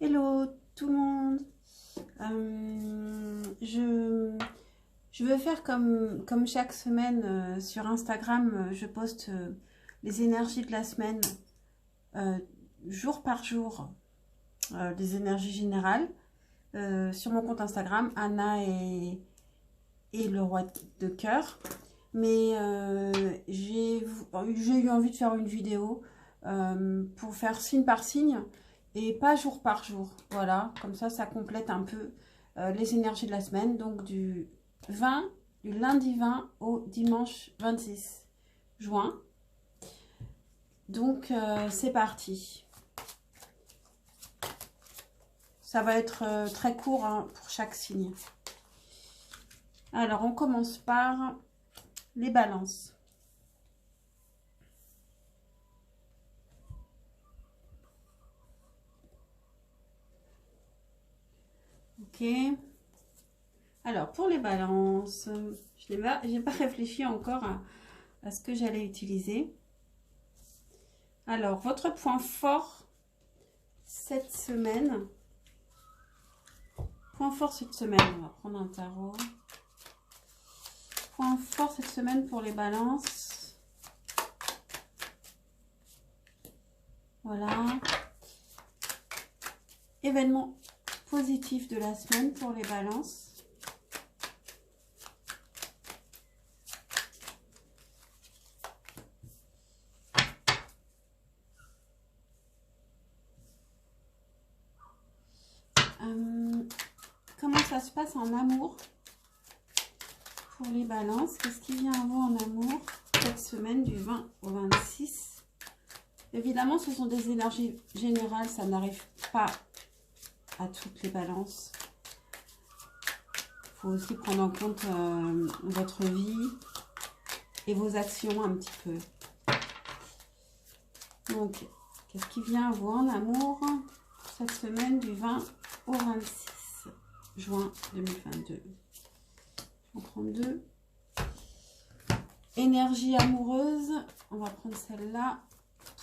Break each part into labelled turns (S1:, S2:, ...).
S1: Hello tout le monde. Je veux faire comme chaque semaine sur Instagram, je poste les énergies de la semaine euh, jour par jour, les énergies générales sur mon compte Instagram, Anna et le roi de cœur. Mais j'ai eu envie de faire une vidéo pour faire signe par signe et pas jour par jour. Voilà, comme ça complète un peu les énergies de la semaine. Donc du lundi 20 au dimanche 26 juin. Donc c'est parti. Ça va être très court hein, pour chaque signe. Alors on commence par les balances. Ok. Alors, pour les balances, je n'ai pas réfléchi encore à ce que j'allais utiliser. Alors, votre point fort cette semaine. Point fort cette semaine, on va prendre un tarot. Point fort cette semaine pour les balances. Voilà. Événement positif de la semaine pour les balances. Comment ça se passe en amour pour les balances? Qu'est-ce qui vient à vous en amour cette semaine du 20 au 26? Évidemment, ce sont des énergies générales, ça n'arrive pas à toutes les balances. Il faut aussi prendre en compte votre vie et vos actions un petit peu. Donc, qu'est-ce qui vient à vous en amour cette semaine du 20 au 26 juin 2022? On prend deux. Énergie amoureuse, on va prendre celle-là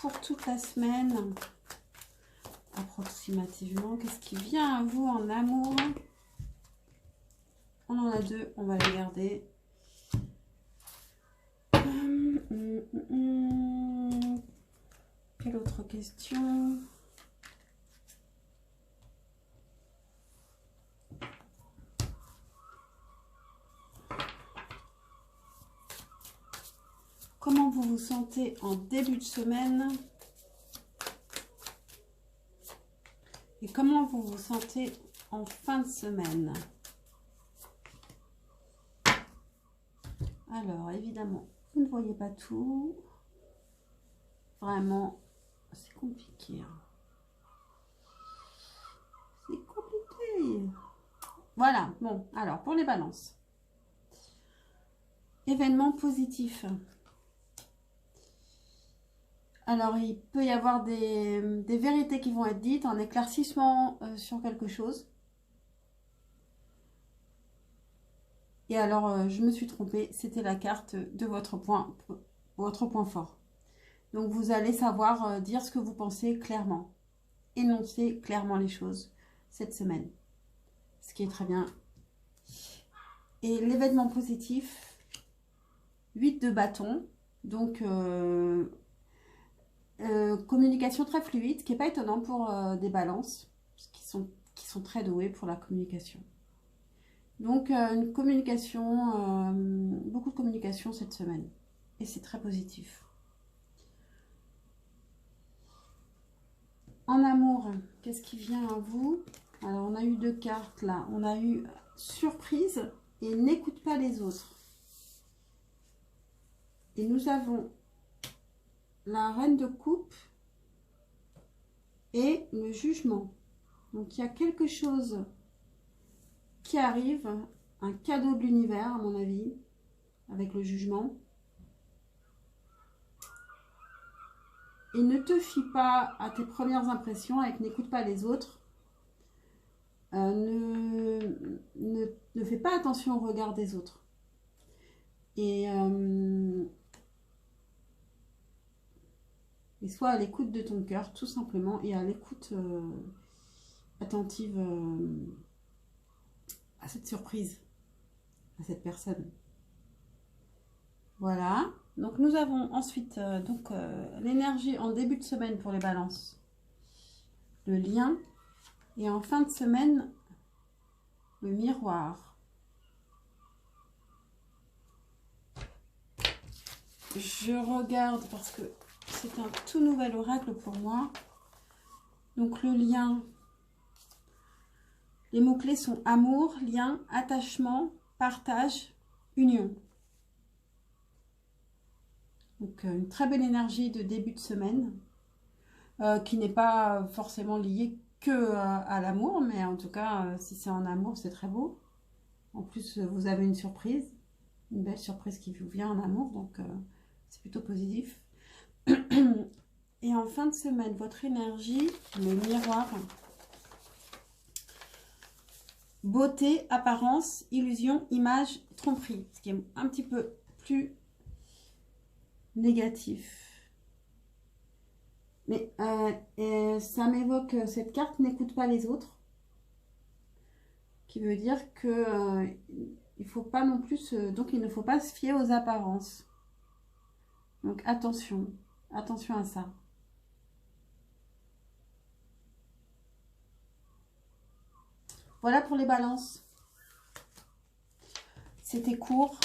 S1: pour toute la semaine. Approximativement, qu'est-ce qui vient à vous en amour? On en a deux, on va les garder. Quelle autre question? Comment vous vous sentez en début de semaine? Et comment vous vous sentez en fin de semaine? Alors, évidemment, vous ne voyez pas tout. Vraiment, c'est compliqué. C'est compliqué. Voilà, bon, alors, pour les balances. Événement positif. Alors, il peut y avoir des vérités qui vont être dites, un éclaircissement sur quelque chose. Et alors, je me suis trompée, c'était la carte de votre point fort. Donc, vous allez savoir dire ce que vous pensez clairement. Énoncer clairement les choses cette semaine. Ce qui est très bien. Et l'événement positif, 8 de bâton. Donc, communication très fluide, ce qui n'est pas étonnant pour des balances, qui sont très doués pour la communication. Donc, une communication, beaucoup de communication cette semaine. Et c'est très positif. En amour, qu'est-ce qui vient à vous? Alors, on a eu deux cartes là. On a eu surprise et n'écoute pas les autres. Et nous avons la reine de coupe et le jugement. Donc, il y a quelque chose qui arrive, un cadeau de l'univers, à mon avis, avec le jugement. Et ne te fie pas à tes premières impressions, avec n'écoute pas les autres. Ne fais pas attention au regard des autres. Et sois à l'écoute de ton cœur, tout simplement, et à l'écoute attentive à cette surprise, à cette personne. Voilà. Donc nous avons ensuite l'énergie en début de semaine pour les balances, le lien, et en fin de semaine, le miroir. Je regarde parce que c'est un tout nouvel oracle pour moi. Donc le lien, les mots-clés sont amour, lien, attachement, partage, union. Donc une très belle énergie de début de semaine qui n'est pas forcément liée que à l'amour, mais en tout cas si c'est en amour c'est très beau. En plus vous avez une surprise, une belle surprise qui vous vient en amour, donc c'est plutôt positif. Et en fin de semaine, votre énergie, le miroir, beauté, apparence, illusion, image, tromperie, ce qui est un petit peu plus négatif. Mais ça m'évoque, cette carte n'écoute pas les autres, qui veut dire que il faut pas non plus, donc il ne faut pas se fier aux apparences. Donc attention, attention à ça. Voilà pour les balances. C'était court.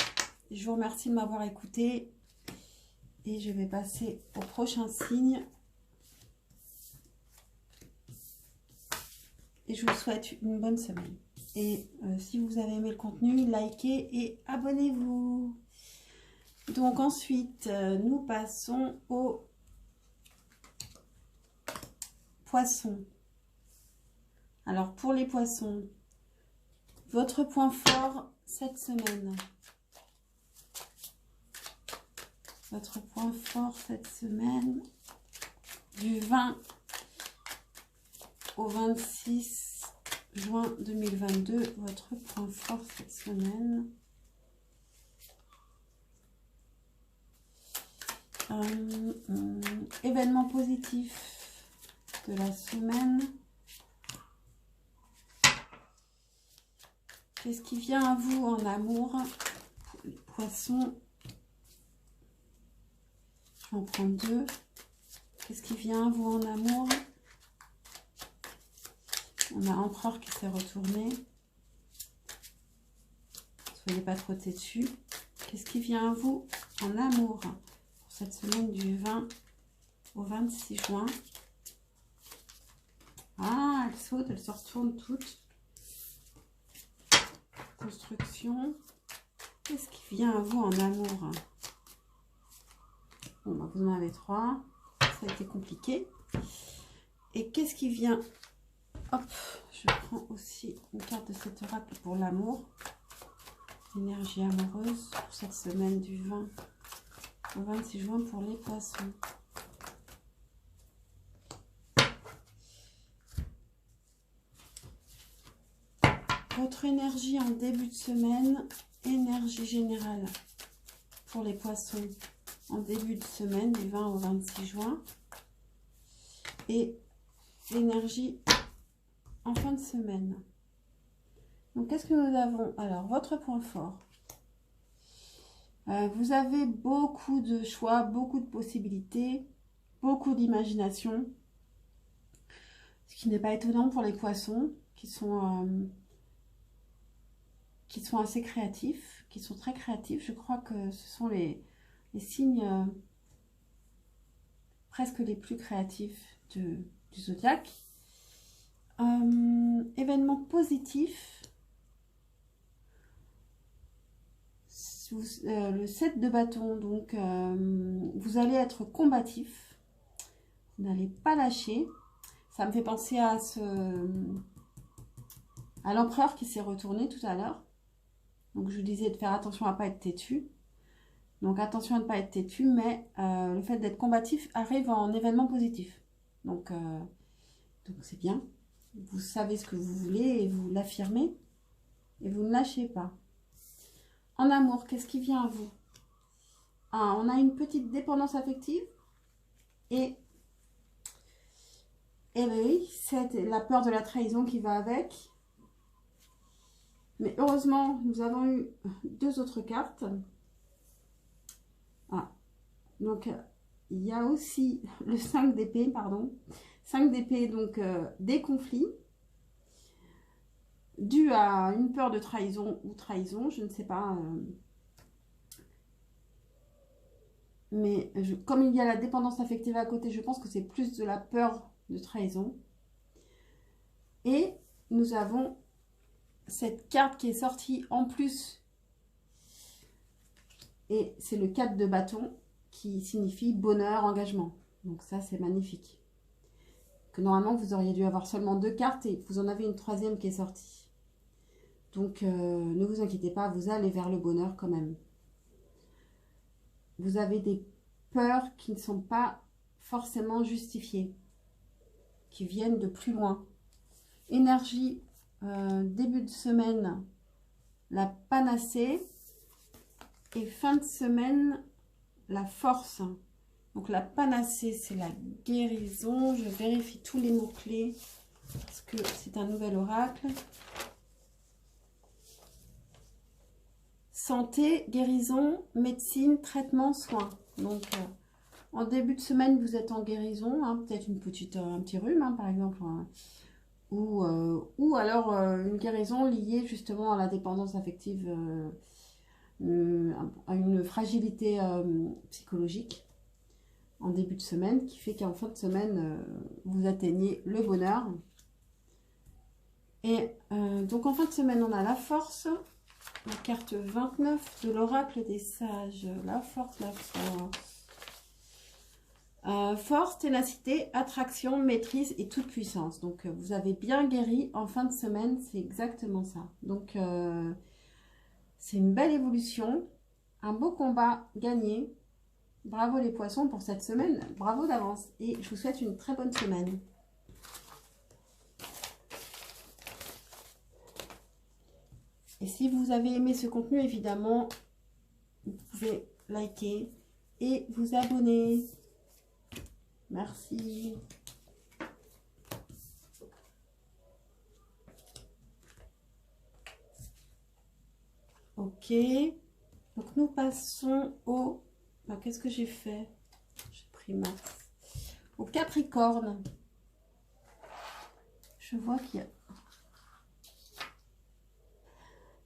S1: Je vous remercie de m'avoir écouté. Et je vais passer au prochain signe. Et je vous souhaite une bonne semaine. Et si vous avez aimé le contenu, likez et abonnez-vous. Donc ensuite, nous passons aux poissons. Alors pour les poissons, votre point fort cette semaine. Votre point fort cette semaine, du 20 au 26 juin 2022, votre point fort cette semaine. Événement positif de la semaine. Qu'est-ce qui vient à vous en amour pour les poissons? Je vais en prendre deux. Qu'est-ce qui vient à vous en amour? On a Empereur qui s'est retourné. Soyez pas trop têtus. Qu'est-ce qui vient à vous en amour pour cette semaine du 20 au 26 juin? Ah, elle saute, elle se retourne toute. Construction. Qu'est-ce qui vient à vous en amour? Bon, bah, vous en avez trois. Ça a été compliqué. Et qu'est-ce qui vient? Hop, je prends aussi une carte de cet oracle pour l'amour. Énergie amoureuse pour cette semaine du 20 au 26 juin pour les poissons. Votre énergie en début de semaine, énergie générale pour les poissons en début de semaine du 20 au 26 juin. Et l'énergie en fin de semaine. Donc, qu'est-ce que nous avons? Alors, votre point fort. Vous avez beaucoup de choix, beaucoup de possibilités, beaucoup d'imagination. Ce qui n'est pas étonnant pour les poissons qui sont assez créatifs, qui sont très créatifs. Je crois que ce sont les signes presque les plus créatifs du zodiaque. Événement positif. Le 7 de bâton, donc vous allez être combatif. Vous n'allez pas lâcher. Ça me fait penser à l'empereur qui s'est retourné tout à l'heure. Donc je vous disais de faire attention à ne pas être têtu. Donc attention à ne pas être têtu, mais le fait d'être combatif arrive en événement positif. Donc c'est bien. Vous savez ce que vous voulez et vous l'affirmez. Et vous ne lâchez pas. En amour, qu'est-ce qui vient à vous? On a une petite dépendance affective. Et Eh bien oui, c'est la peur de la trahison qui va avec. Mais heureusement, nous avons eu 2 autres cartes. Ah, donc il y a aussi le 5 d'épée, pardon. 5 d'épée, donc des conflits. Dû à une peur de trahison ou trahison, je ne sais pas. Mais comme il y a la dépendance affective à côté, je pense que c'est plus de la peur de trahison. Et nous avons cette carte qui est sortie en plus. Et c'est le 4 de bâton qui signifie bonheur, engagement. Donc ça, c'est magnifique. Que normalement, vous auriez dû avoir seulement 2 cartes et vous en avez une 3e qui est sortie. Donc, ne vous inquiétez pas, vous allez vers le bonheur quand même. Vous avez des peurs qui ne sont pas forcément justifiées, qui viennent de plus loin. Énergie, début de semaine, la panacée. Et fin de semaine, la force. Donc la panacée, c'est la guérison. Je vérifie tous les mots-clés parce que c'est un nouvel oracle. Santé, guérison, médecine, traitement, soins. Donc en début de semaine, vous êtes en guérison, hein, peut-être un petit rhume, hein, par exemple, hein, ou alors une guérison liée justement à la dépendance affective, à une fragilité psychologique en début de semaine, qui fait qu'en fin de semaine, vous atteignez le bonheur. Et donc en fin de semaine, on a la force, la carte 29 de l'oracle des sages, la force, la force. Force, ténacité, attraction, maîtrise et toute puissance. Donc vous avez bien guéri en fin de semaine, c'est exactement ça. Donc c'est une belle évolution, un beau combat gagné. Bravo les poissons pour cette semaine, bravo d'avance et je vous souhaite une très bonne semaine. Et si vous avez aimé ce contenu, évidemment, vous pouvez liker et vous abonner. Merci. Ok. Donc nous passons au... Qu'est-ce que j'ai fait? J'ai pris Max. Au Capricorne. Je vois qu'il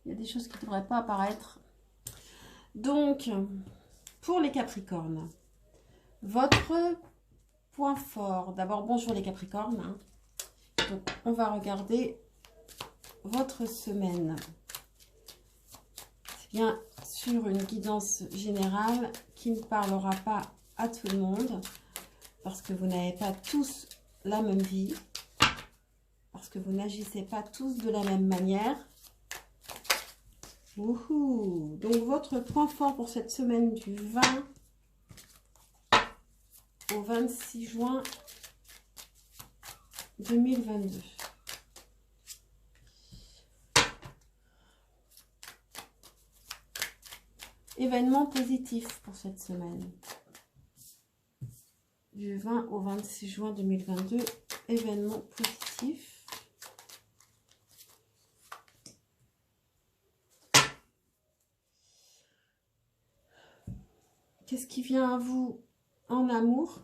S1: y a des choses qui ne devraient pas apparaître. Donc, pour les Capricornes, votre point fort. D'abord, bonjour les Capricornes. Hein. Donc, on va regarder votre semaine. C'est bien sûr une guidance générale qui ne parlera pas à tout le monde parce que vous n'avez pas tous la même vie, parce que vous n'agissez pas tous de la même manière. Wouhou. Donc, votre point fort pour cette semaine du 20 au 26 juin 2022. Événement positif pour cette semaine. Du 20 au 26 juin 2022, événement positif. Qu'est-ce qui vient à vous en amour?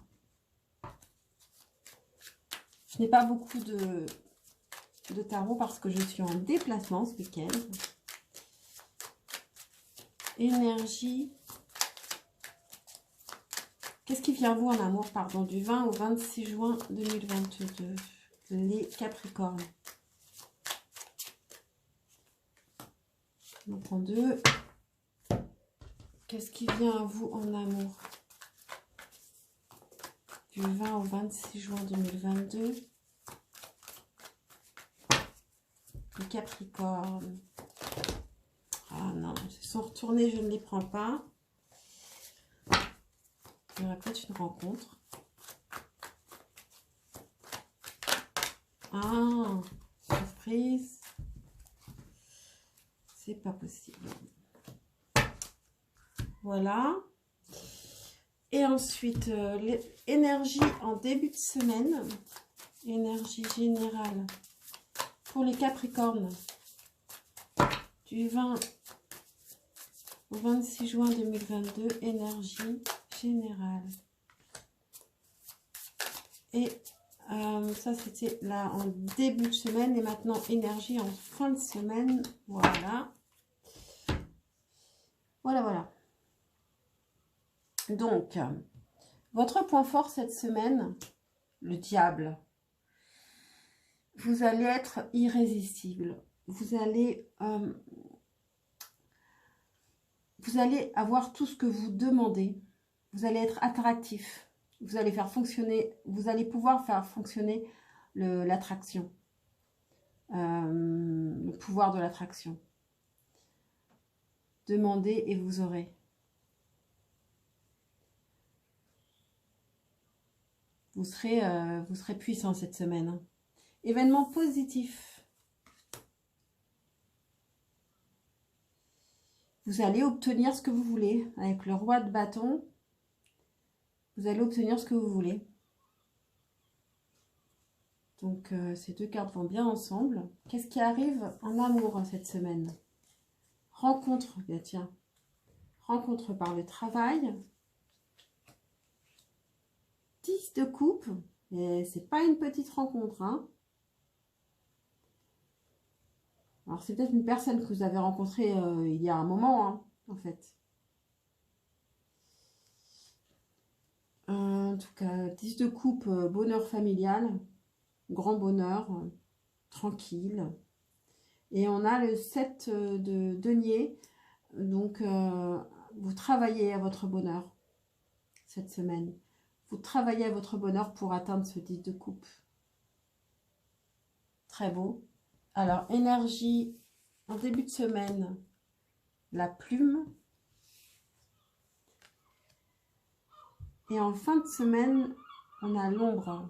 S1: Je n'ai pas beaucoup de tarot parce que je suis en déplacement ce week-end. Énergie. Qu'est-ce qui vient à vous en amour, pardon, du 20 au 26 juin 2022? Les Capricornes. On prend 2. Qu'est-ce qui vient à vous en amour du 20 au 26 juin 2022? Les Capricornes. Ah non, ils sont retournés, je ne les prends pas. Il y aura peut-être une rencontre. Ah, surprise. C'est pas possible. Voilà. Et ensuite, l'énergie en début de semaine. énergie générale pour les Capricornes du 20 au 26 juin 2022, énergie générale. Et ça, c'était là en début de semaine et maintenant énergie en fin de semaine. Voilà. Voilà, voilà. Donc, votre point fort cette semaine, le diable. Vous allez être irrésistible. Vous allez avoir tout ce que vous demandez. Vous allez être attractif. Vous allez faire fonctionner, vous allez pouvoir faire fonctionner l'attraction. Le pouvoir de l'attraction. Demandez et vous aurez. Vous serez puissant cette semaine. Hein. Événement positif. Vous allez obtenir ce que vous voulez. Avec le roi de bâton, vous allez obtenir ce que vous voulez. Donc, ces deux cartes vont bien ensemble. Qu'est-ce qui arrive en amour cette semaine? Rencontre, bien tiens. Rencontre par le travail. 10 de coupe. Et c'est pas une petite rencontre, hein. Alors, c'est peut-être une personne que vous avez rencontrée il y a un moment, hein, en fait. En tout cas, 10 de coupe, bonheur familial, grand bonheur, tranquille. Et on a le 7 de denier. Donc, vous travaillez à votre bonheur cette semaine. Vous travaillez à votre bonheur pour atteindre ce 10 de coupe. Très beau. Alors, énergie en début de semaine, la plume. Et en fin de semaine, on a l'ombre.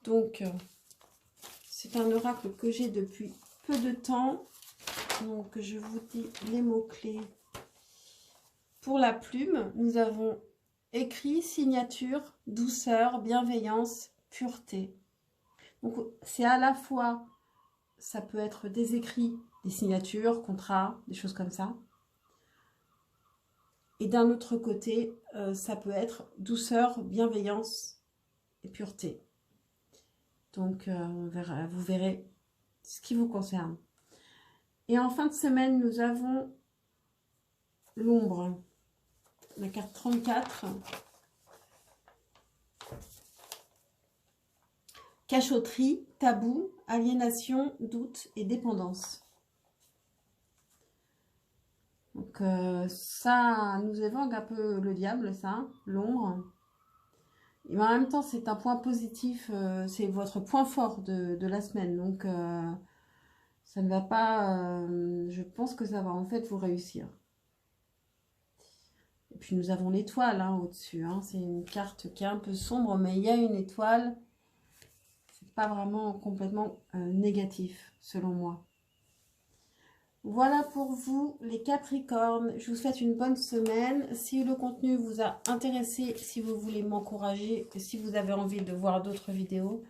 S1: Donc, c'est un oracle que j'ai depuis peu de temps. Donc, je vous dis les mots-clés. Pour la plume, nous avons écrit, signature, douceur, bienveillance, pureté. Donc, c'est à la fois, ça peut être des écrits, des signatures, contrats, des choses comme ça. Et d'un autre côté, ça peut être douceur, bienveillance et pureté. Donc, vous verrez ce qui vous concerne. Et en fin de semaine, nous avons l'ombre. La carte 34. Cachotterie, tabou, aliénation, doute et dépendance. Donc, ça nous évoque un peu le diable, ça, l'ombre. Et en même temps, c'est un point positif, c'est votre point fort de la semaine. Donc, ça ne va pas, je pense que ça va en fait vous réussir. Et puis, nous avons l'étoile hein, au-dessus. Hein. C'est une carte qui est un peu sombre, mais il y a une étoile. C'est pas vraiment complètement négatif, selon moi. Voilà pour vous les Capricornes, je vous souhaite une bonne semaine. Si le contenu vous a intéressé, si vous voulez m'encourager, si vous avez envie de voir d'autres vidéos,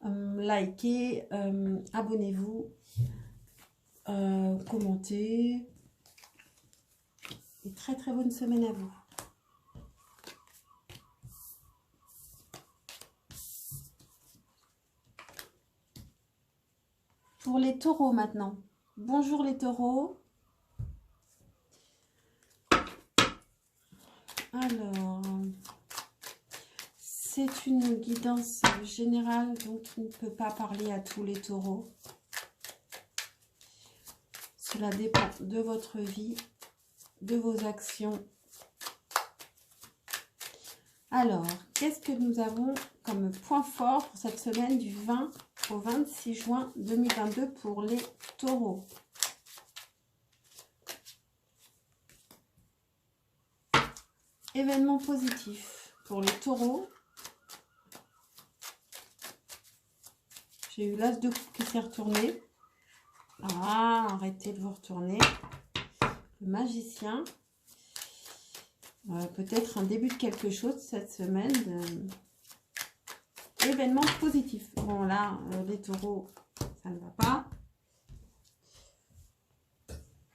S1: likez, abonnez-vous, commentez. Et très très bonne semaine à vous. Pour les taureaux maintenant. Bonjour les taureaux. Alors, c'est une guidance générale, donc il ne peut pas parler à tous les taureaux. Cela dépend de votre vie, de vos actions. Alors, qu'est-ce que nous avons comme point fort pour cette semaine du 20 au 26 juin 2022 pour les taureaux? Événement positif pour les taureaux. J'ai eu l'as de coupe qui s'est retourné. Ah, arrêtez de vous retourner. Le magicien. Peut-être un début de quelque chose cette semaine. Événement positif. Bon, là, les taureaux, ça ne va pas.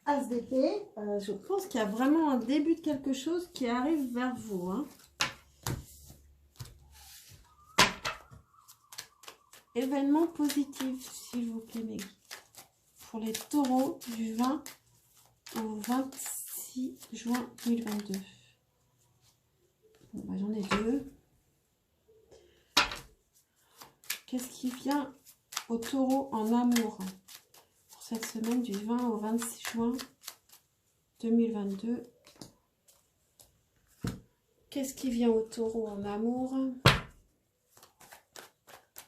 S1: As d'épée, je pense qu'il y a vraiment un début de quelque chose qui arrive vers vous. Hein. Événement positif, s'il vous plaît, mes guides. Pour les taureaux du 20 au 26 juin 2022. Bon, bah, j'en ai deux. Qu'est-ce qui vient au taureau en amour pour cette semaine du 20 au 26 juin 2022? Qu'est-ce qui vient au taureau en amour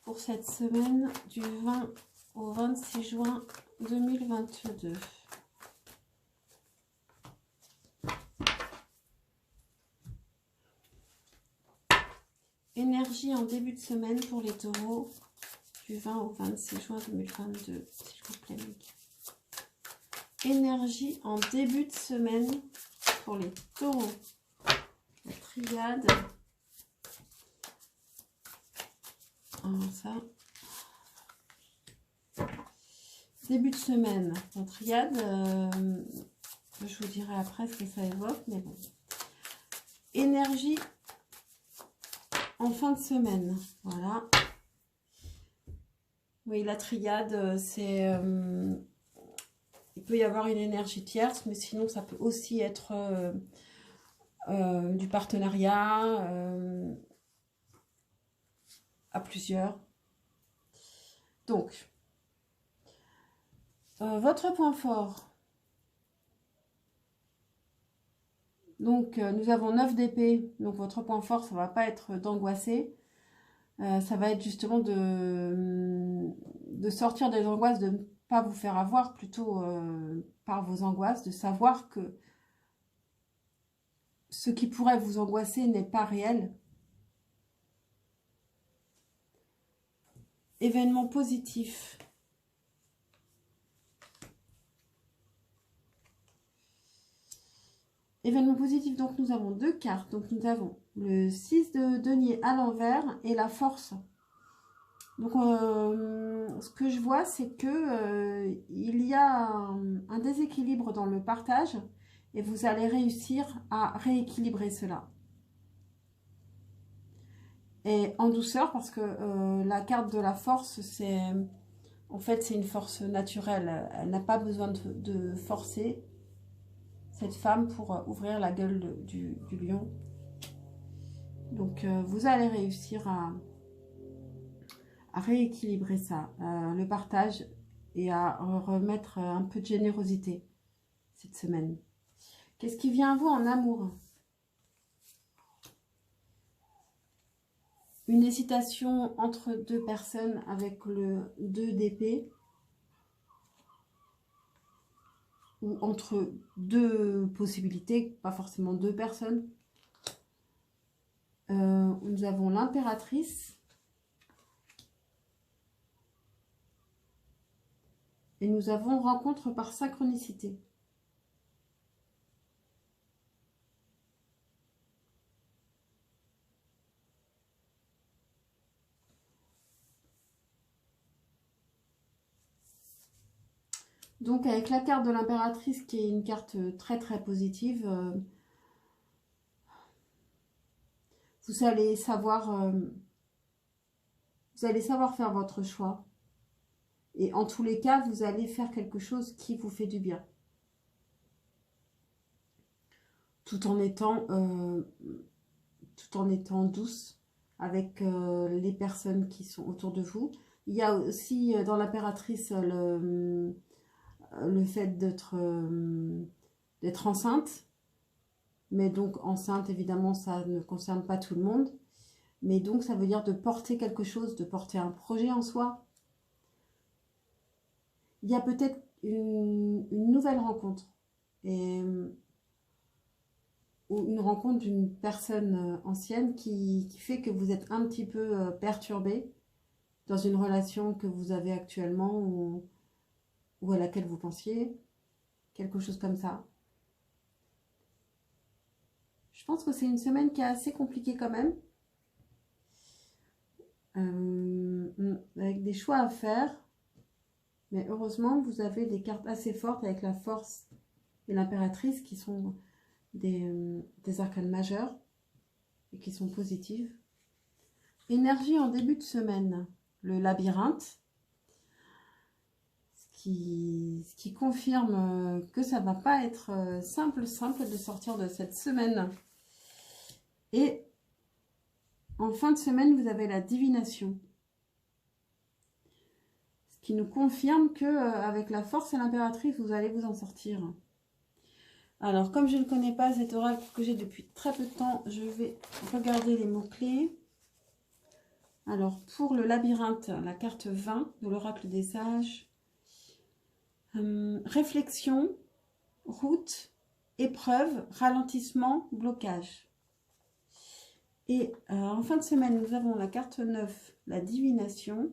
S1: pour cette semaine du 20 au 26 juin 2022? Énergie en début de semaine pour les taureaux du 20 au 26 juin 2022, s'il vous plaît. Énergie en début de semaine pour les taureaux. La triade. Alors ça. Début de semaine. La triade, je vous dirai après ce que ça évoque, mais bon. Énergie en fin de semaine. Voilà. Oui, la triade, c'est... il peut y avoir une énergie tierce, mais sinon, ça peut aussi être du partenariat à plusieurs. Donc, votre point fort. Donc, nous avons 9 d'épée. Donc, votre point fort, ça ne va pas être d'angoisser. Ça va être justement de sortir des angoisses, de ne pas vous faire avoir plutôt par vos angoisses, de savoir que ce qui pourrait vous angoisser n'est pas réel. Événement positif. Événement positif, donc nous avons deux cartes. Donc nous avons le 6 de denier à l'envers et la force. Donc ce que je vois, c'est que il y a un déséquilibre dans le partage et vous allez réussir à rééquilibrer cela. Et en douceur, parce que la carte de la force, c'est en fait c'est une force naturelle. Elle n'a pas besoin de forcer cette femme pour ouvrir la gueule du lion. Donc vous allez réussir à rééquilibrer ça, le partage, et à remettre un peu de générosité cette semaine. Qu'est-ce qui vient à vous en amour? Une hésitation entre deux personnes avec le 2 d'épée, ou entre deux possibilités, pas forcément deux personnes. Nous avons l'impératrice. Et nous avons rencontre par synchronicité. Donc avec la carte de l'impératrice qui est une carte très très positive, vous allez savoir faire votre choix. Et en tous les cas, vous allez faire quelque chose qui vous fait du bien. Tout en étant douce avec les personnes qui sont autour de vous. Il y a aussi dans l'impératrice le fait d'être enceinte. Mais donc enceinte, évidemment, ça ne concerne pas tout le monde. Mais donc ça veut dire de porter quelque chose, de porter un projet en soi. Il y a peut-être une nouvelle rencontre. Ou une rencontre d'une personne ancienne qui fait que vous êtes un petit peu perturbé dans une relation que vous avez actuellement ou à laquelle vous pensiez, quelque chose comme ça. Je pense que c'est une semaine qui est assez compliquée quand même. avec des choix à faire. Mais heureusement, vous avez des cartes assez fortes avec la force et l'impératrice qui sont des arcanes majeurs et qui sont positives. Énergie en début de semaine, le labyrinthe, ce qui confirme que ça ne va pas être simple de sortir de cette semaine. Et en fin de semaine, vous avez la divination, ce qui nous confirme que avec la force et l'impératrice, vous allez vous en sortir. Alors, comme je ne connais pas cet oracle que j'ai depuis très peu de temps, je vais regarder les mots-clés. Alors, pour le labyrinthe, la carte 20 de l'oracle des sages, réflexion, route, épreuve, ralentissement, blocage. Et en fin de semaine, nous avons la carte 9, la divination,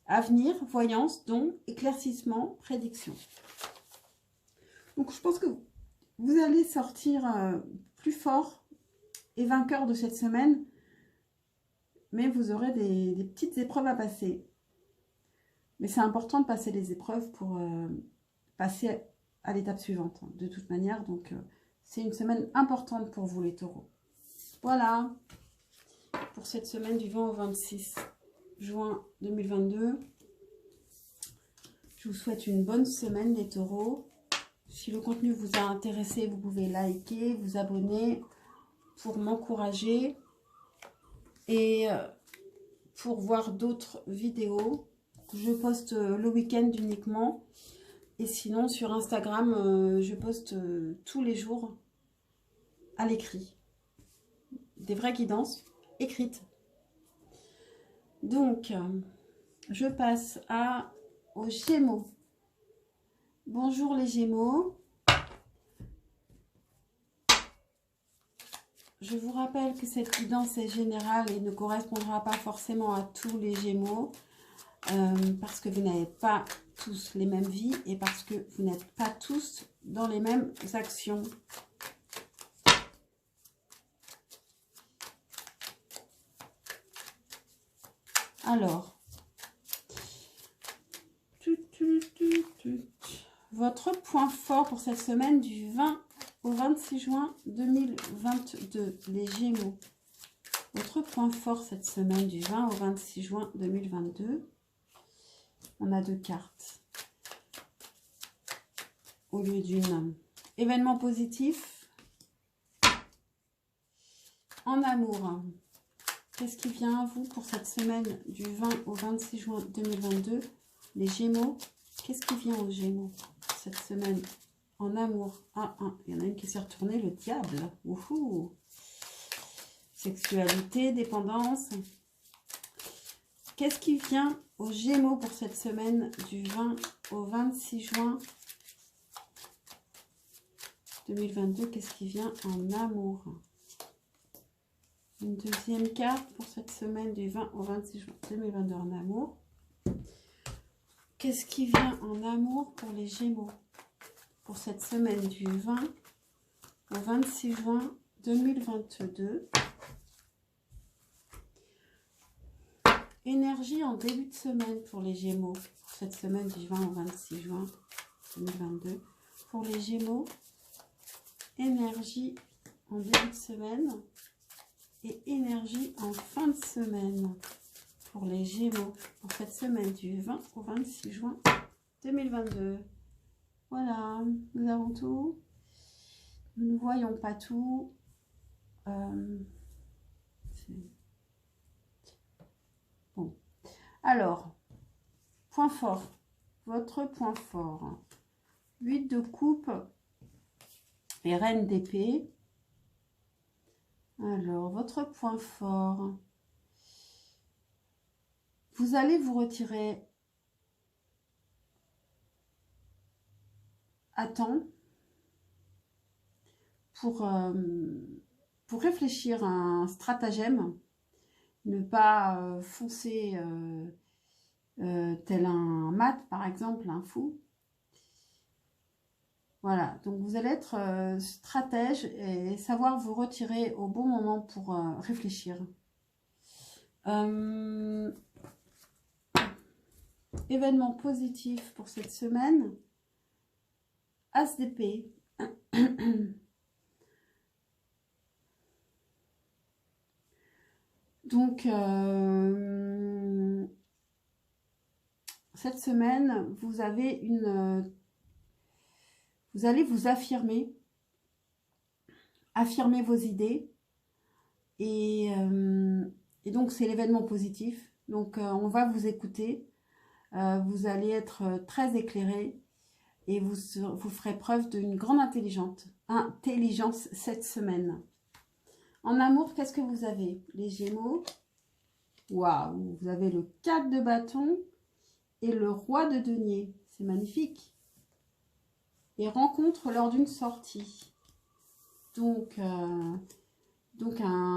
S1: avenir, voyance, don, éclaircissement, prédiction. Donc, je pense que vous allez sortir plus fort et vainqueur de cette semaine, mais vous aurez des petites épreuves à passer. Mais c'est important de passer les épreuves pour passer à l'étape suivante, de toute manière. Donc, c'est une semaine importante pour vous, les taureaux. Voilà, pour cette semaine du 20 au 26 juin 2022. Je vous souhaite une bonne semaine, les taureaux. Si le contenu vous a intéressé, vous pouvez liker, vous abonner pour m'encourager et pour voir d'autres vidéos. Je poste le week-end uniquement et sinon sur Instagram, je poste tous les jours à l'écrit. Des vraies guidances écrites. Donc, je passe aux Gémeaux. Bonjour les Gémeaux. Je vous rappelle que cette guidance est générale et ne correspondra pas forcément à tous les Gémeaux parce que vous n'avez pas tous les mêmes vies et parce que vous n'êtes pas tous dans les mêmes actions. Alors, votre point fort pour cette semaine du 20 au 26 juin 2022, les Gémeaux. Votre point fort cette semaine du 20 au 26 juin 2022. On a deux cartes. Au lieu d'une. Événement positif. En amour. Qu'est-ce qui vient à vous pour cette semaine du 20 au 26 juin 2022? Les Gémeaux. Qu'est-ce qui vient aux Gémeaux cette semaine en amour? Il y en a une qui s'est retournée, le diable. Ouhou. Sexualité, dépendance. Qu'est-ce qui vient aux Gémeaux pour cette semaine du 20 au 26 juin 2022? Qu'est-ce qui vient en amour? Une deuxième carte pour cette semaine du 20 au 26 juin 2022 en amour. Qu'est-ce qui vient en amour pour les Gémeaux pour cette semaine du 20 au 26 juin 2022? Énergie en début de semaine pour les Gémeaux pour cette semaine du 20 au 26 juin 2022. Pour les Gémeaux, énergie en début de semaine et énergie en fin de semaine pour les Gémeaux pour cette semaine du 20 au 26 juin 2022. Voilà, nous avons tout. Nous ne voyons pas tout. Bon. Alors, point fort. Votre point fort. 8 de coupe et reine d'épée. Alors, votre point fort. Vous allez vous retirer à temps pour réfléchir à un stratagème. Ne pas foncer tel un mat, par exemple, un fou. Voilà, donc vous allez être stratège et savoir vous retirer au bon moment pour réfléchir. Événement positif pour cette semaine. As d'épée. Donc, cette semaine, vous avez vous allez vous affirmer vos idées. Et donc, c'est l'événement positif. Donc, on va vous écouter. Vous allez être très éclairé et vous ferez preuve d'une grande intelligence cette semaine. En amour, qu'est-ce que vous avez? Les Gémeaux. Waouh, vous avez le 4 de bâton et le roi de denier. C'est magnifique. Et rencontre lors d'une sortie. Donc un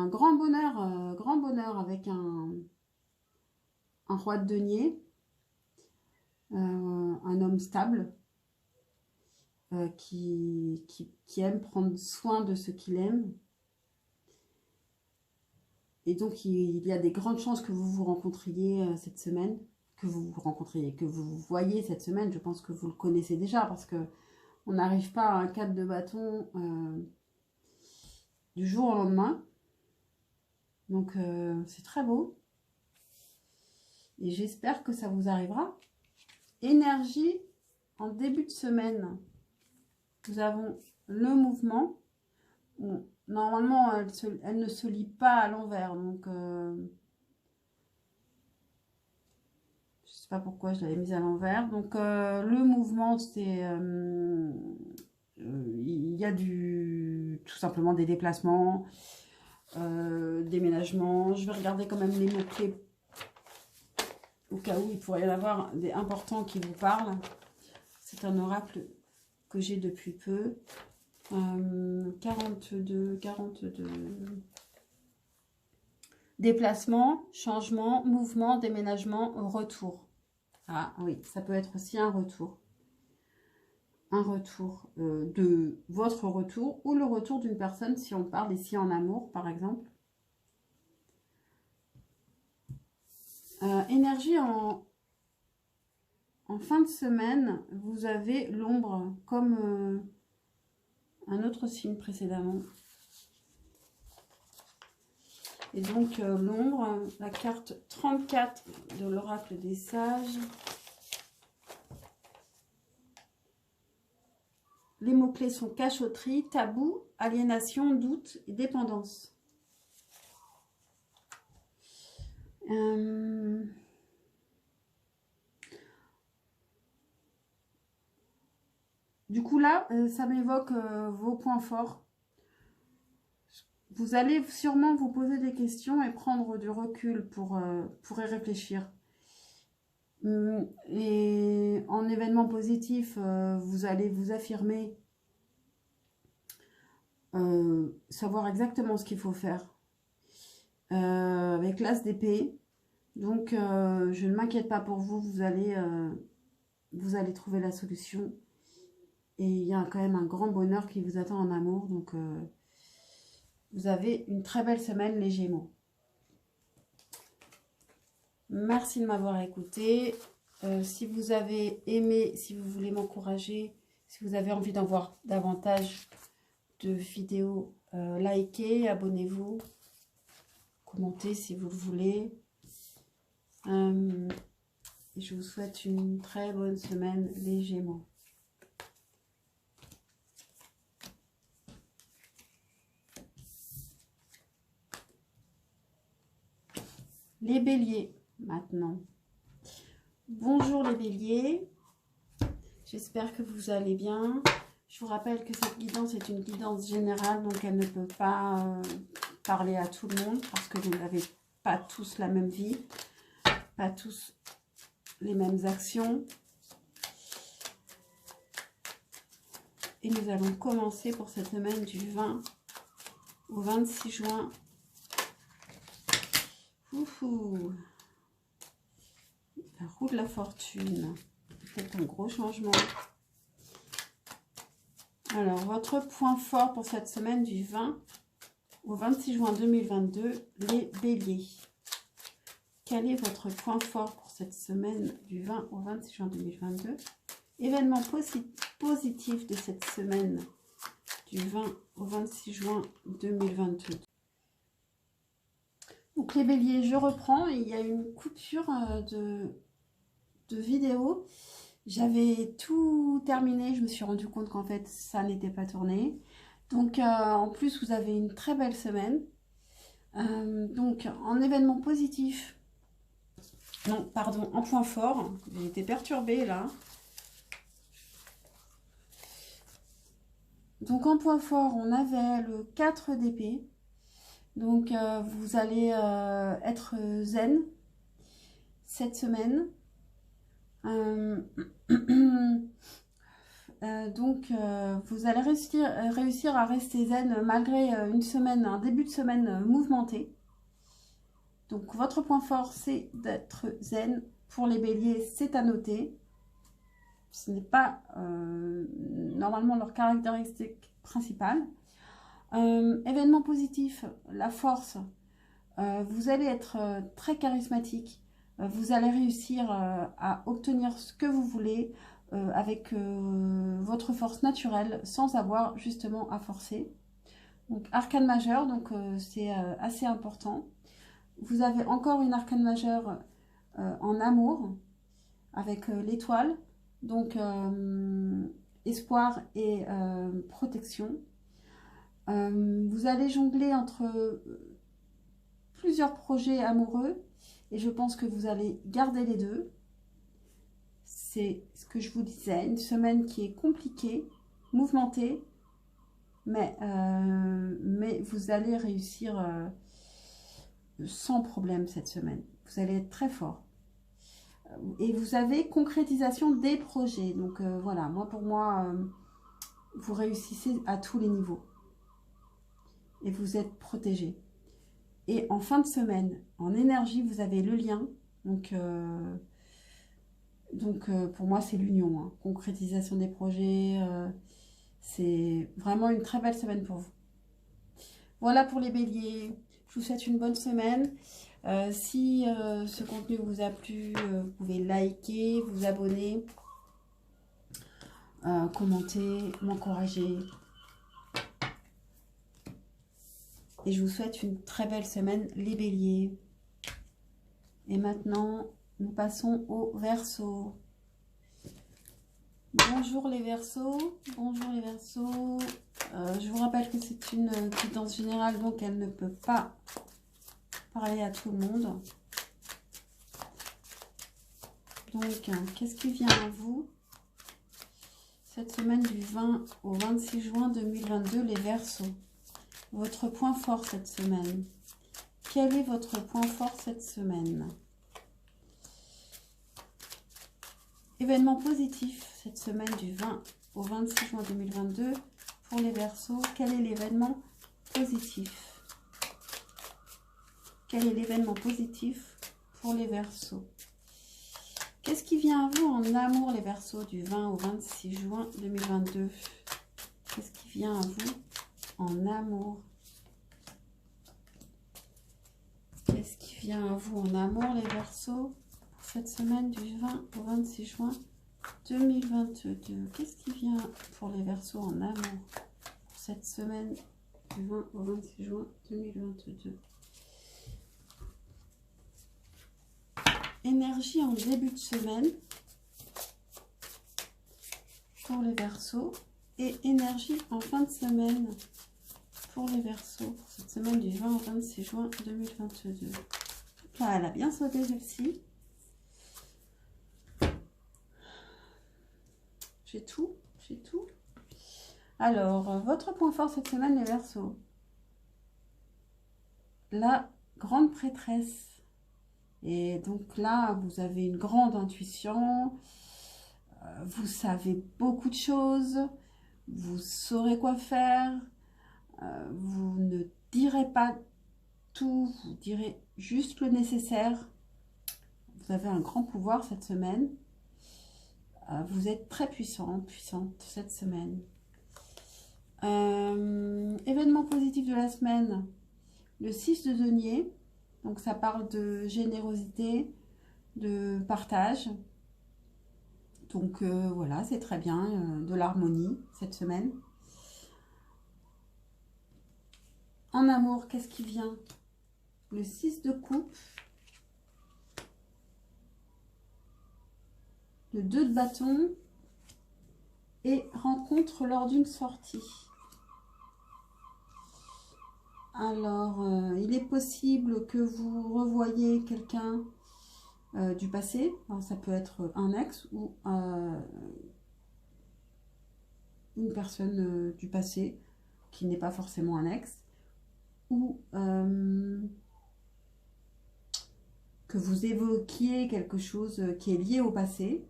S1: grand bonheur avec un roi de denier, un homme stable qui aime prendre soin de ce qu'il aime. Et donc, il y a des grandes chances que vous vous rencontriez cette semaine, que vous voyez cette semaine. Je pense que vous le connaissez déjà parce que on n'arrive pas à un 4 de bâton du jour au lendemain. Donc, c'est très beau. Et j'espère que ça vous arrivera. Énergie en début de semaine. Nous avons le mouvement. Bon, normalement, elle ne se lit pas à l'envers. Donc, je ne sais pas pourquoi je l'avais mise à l'envers. Donc, le mouvement, c'est... il y a tout simplement des déplacements, déménagements. Je vais regarder quand même les mots-clés au cas où il pourrait y en avoir des importants qui vous parlent. C'est un oracle que j'ai depuis peu. 42. Déplacement, changement, mouvement, déménagement, retour. Ah oui, ça peut être aussi un retour. Un retour de votre retour ou le retour d'une personne si on parle ici en amour, par exemple. Énergie en fin de semaine, vous avez l'ombre comme un autre signe précédemment. Et donc l'ombre, la carte 34 de l'oracle des sages. Les mots-clés sont cachotterie, tabou, aliénation, doute et dépendance. Du coup là, ça m'évoque vos points forts. Vous allez sûrement vous poser des questions et prendre du recul pour y réfléchir. Et en événement positif, vous allez vous affirmer, savoir exactement ce qu'il faut faire. Avec l'as d'épée. Donc, je ne m'inquiète pas pour vous. Vous allez trouver la solution. Et il y a quand même un grand bonheur qui vous attend en amour. Donc, vous avez une très belle semaine, les Gémeaux. Merci de m'avoir écouté. Si vous avez aimé, si vous voulez m'encourager, si vous avez envie d'en voir davantage de vidéos, likez, abonnez-vous, commentez si vous le voulez. Je vous souhaite une très bonne semaine, les Gémeaux. Les Béliers, maintenant. Bonjour les Béliers. J'espère que vous allez bien. Je vous rappelle que cette guidance est une guidance générale, donc elle ne peut pas parler à tout le monde parce que vous n'avez pas tous la même vie, pas tous les mêmes actions. Et nous allons commencer pour cette semaine du 20 au 26 juin. Ouhou. La roue de la fortune. Peut-être un gros changement. Alors, votre point fort pour cette semaine du 20 au 26 juin 2022, les Béliers. Quel est votre point fort pour cette semaine du 20 au 26 juin 2022? Événement positif de cette semaine du 20 au 26 juin 2022. Donc les béliers, je reprends. Il y a une coupure de vidéo. J'avais tout terminé. Je me suis rendu compte qu'en fait, ça n'était pas tourné. Donc en plus, vous avez une très belle semaine. Donc en événement positif, non, pardon, en point fort, j'ai été perturbée là. Donc en point fort, on avait le 4 d'épée. Donc vous allez être zen cette semaine. Donc vous allez réussir à rester zen malgré une semaine, un début de semaine mouvementé. Donc votre point fort, c'est d'être zen. Pour les béliers, c'est à noter. Ce n'est pas normalement leur caractéristique principale. Événement positif, la force. Vous allez être très charismatique. Vous allez réussir à obtenir ce que vous voulez avec votre force naturelle sans avoir justement à forcer. Donc arcane majeure, donc c'est assez important. Vous avez encore une arcane majeure en amour avec l'étoile, donc espoir et protection. Vous allez jongler entre plusieurs projets amoureux et je pense que vous allez garder les deux. C'est ce que je vous disais, une semaine qui est compliquée, mouvementée, mais vous allez réussir sans problème cette semaine. Vous allez être très fort. Et vous avez concrétisation des projets. Donc voilà, pour moi, vous réussissez à tous les niveaux. Et vous êtes protégé. Et en fin de semaine, en énergie, vous avez le lien. Donc pour moi, c'est l'union. Hein. Concrétisation des projets. C'est vraiment une très belle semaine pour vous. Voilà pour les béliers. Je vous souhaite une bonne semaine. Si ce contenu vous a plu, vous pouvez liker, vous abonner, commenter, m'encourager. Et je vous souhaite une très belle semaine, les béliers. Et maintenant, nous passons au Verseau. Bonjour les Verseaux. Bonjour les Verseaux. Je vous rappelle que c'est une guidance générale, donc elle ne peut pas parler à tout le monde. Donc, qu'est-ce qui vient à vous cette semaine du 20 au 26 juin 2022, les Verseaux? Votre point fort cette semaine. Quel est votre point fort cette semaine? Événement positif cette semaine du 20 au 26 juin 2022 pour les Verseaux. Quel est l'événement positif? Quel est l'événement positif pour les Verseaux? Qu'est-ce qui vient à vous en amour, les Verseaux, du 20 au 26 juin 2022? Qu'est-ce qui vient à vous en amour? Qu'est-ce qui vient à vous en amour, les Verseaux, pour cette semaine du 20 au 26 juin 2022? Qu'est-ce qui vient pour les Verseaux en amour pour cette semaine du 20 au 26 juin 2022? Énergie en début de semaine pour les Verseaux et énergie en fin de semaine pour les Verseaux pour cette semaine du 20 au 26 juin 2022. Là, elle a bien sauté celle-ci. J'ai tout, j'ai tout. Alors, votre point fort cette semaine, les Verseaux. La grande prêtresse. Et donc là, vous avez une grande intuition, vous savez beaucoup de choses, vous saurez quoi faire, vous ne direz pas tout, vous direz juste le nécessaire. Vous avez un grand pouvoir cette semaine. Vous êtes très puissante cette semaine. Événement positif de la semaine, le 6 de denier. Donc ça parle de générosité, de partage. Donc voilà, c'est très bien, de l'harmonie cette semaine. En amour, qu'est-ce qui vient? Le 6 de coupe, le 2 de bâton et rencontre lors d'une sortie. Alors, il est possible que vous revoyiez quelqu'un du passé. Alors, ça peut être un ex ou une personne du passé qui n'est pas forcément un ex. Ou que vous évoquiez quelque chose qui est lié au passé.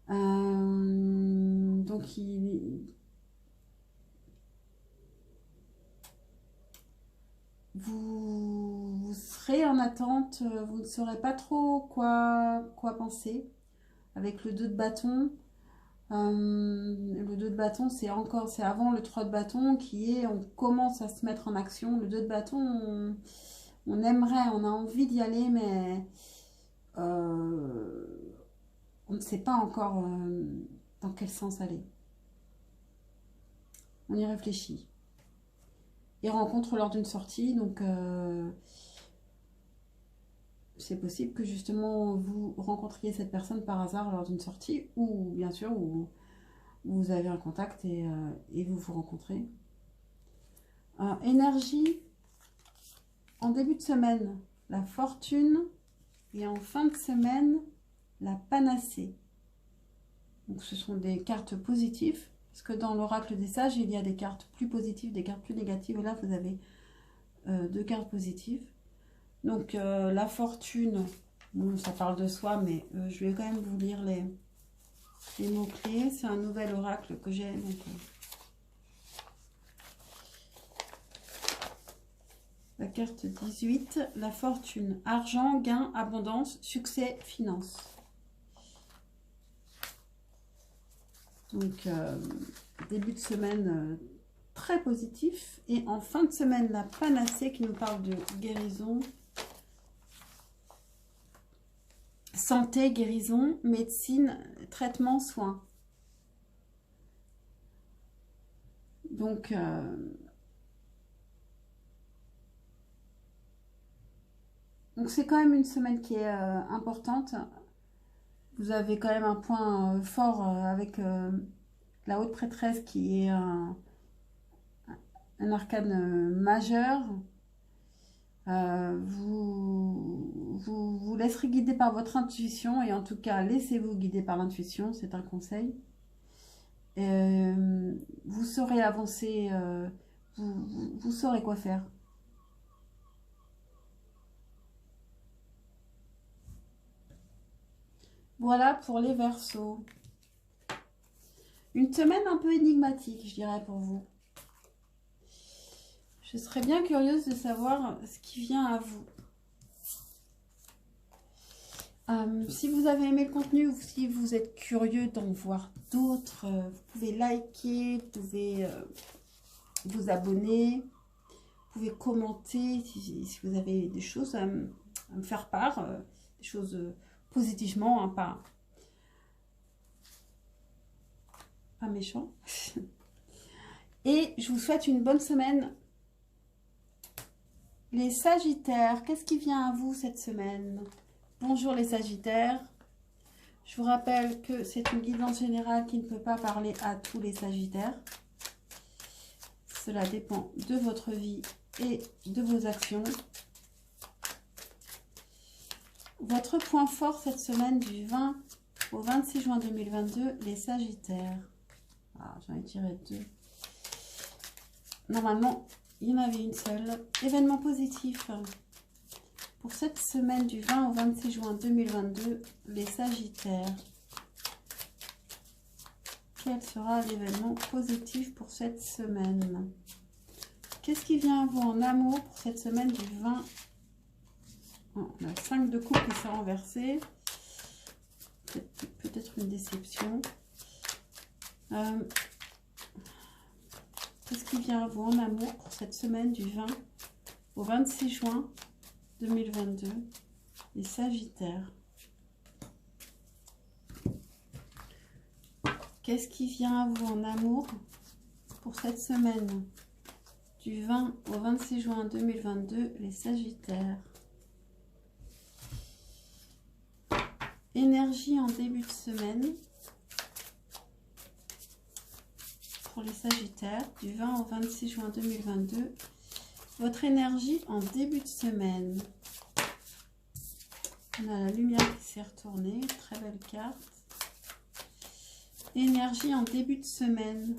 S1: Donc, vous serez en attente, vous ne saurez pas trop quoi penser. Avec le 2 de bâton, le 2 de bâton, c'est avant le 3 de bâton qui est, on commence à se mettre en action. Le 2 de bâton, on aimerait, on a envie d'y aller, mais on ne sait pas encore dans quel sens aller. On y réfléchit. Et rencontre lors d'une sortie, donc c'est possible que justement vous rencontriez cette personne par hasard lors d'une sortie, ou bien sûr où vous avez un contact et vous vous rencontrez. Énergie en début de semaine, la fortune, et en fin de semaine, la panacée. Donc ce sont des cartes positives, parce que dans l'oracle des sages, il y a des cartes plus positives, des cartes plus négatives, et là vous avez 2 cartes positives. Donc la fortune, bon, ça parle de soi, mais je vais quand même vous lire les mots-clés. C'est un nouvel oracle que j'ai. Donc, la carte 18, la fortune, argent, gain, abondance, succès, finance. Donc début de semaine très positif. Et en fin de semaine, la panacée qui nous parle de guérison. Santé, guérison, médecine, traitement, soins. Donc, c'est quand même une semaine qui est importante. Vous avez quand même un point fort avec la haute prêtresse qui est un arcane majeur. Vous laisserez guider par votre intuition, et en tout cas laissez-vous guider par l'intuition, c'est un conseil. Vous saurez avancer, vous saurez quoi faire. Voilà pour les Verseaux. Une semaine un peu énigmatique, je dirais, pour vous. Je serais bien curieuse de savoir ce qui vient à vous. Si vous avez aimé le contenu, ou si vous êtes curieux d'en voir d'autres, vous pouvez liker, vous pouvez vous abonner, vous pouvez commenter si vous avez des choses à me faire part, des choses positivement, hein, pas méchant. Et je vous souhaite une bonne semaine. Les Sagittaires, qu'est-ce qui vient à vous cette semaine? Bonjour les Sagittaires. Je vous rappelle que c'est une guidance générale qui ne peut pas parler à tous les Sagittaires. Cela dépend de votre vie et de vos actions. Votre point fort cette semaine du 20 au 26 juin 2022, les Sagittaires. Ah, j'en ai tiré 2. Normalement, il y en avait une seule. Événement positif. Pour cette semaine du 20 au 26 juin 2022, les Sagittaires. Quel sera l'événement positif pour cette semaine? Qu'est-ce qui vient à vous en amour pour cette semaine du 20? Oh, on a 5 de coupe qui s'est renversé. Peut-être une déception. Qu'est-ce qui vient à vous en amour pour cette semaine du 20 au 26 juin 2022, les Sagittaires. Qu'est-ce qui vient à vous en amour pour cette semaine du 20 au 26 juin 2022, les Sagittaires? Énergie en début de semaine pour les Sagittaires du 20 au 26 juin 2022. Votre énergie en début de semaine. On a la lumière qui s'est retournée, très belle carte. Énergie en début de semaine.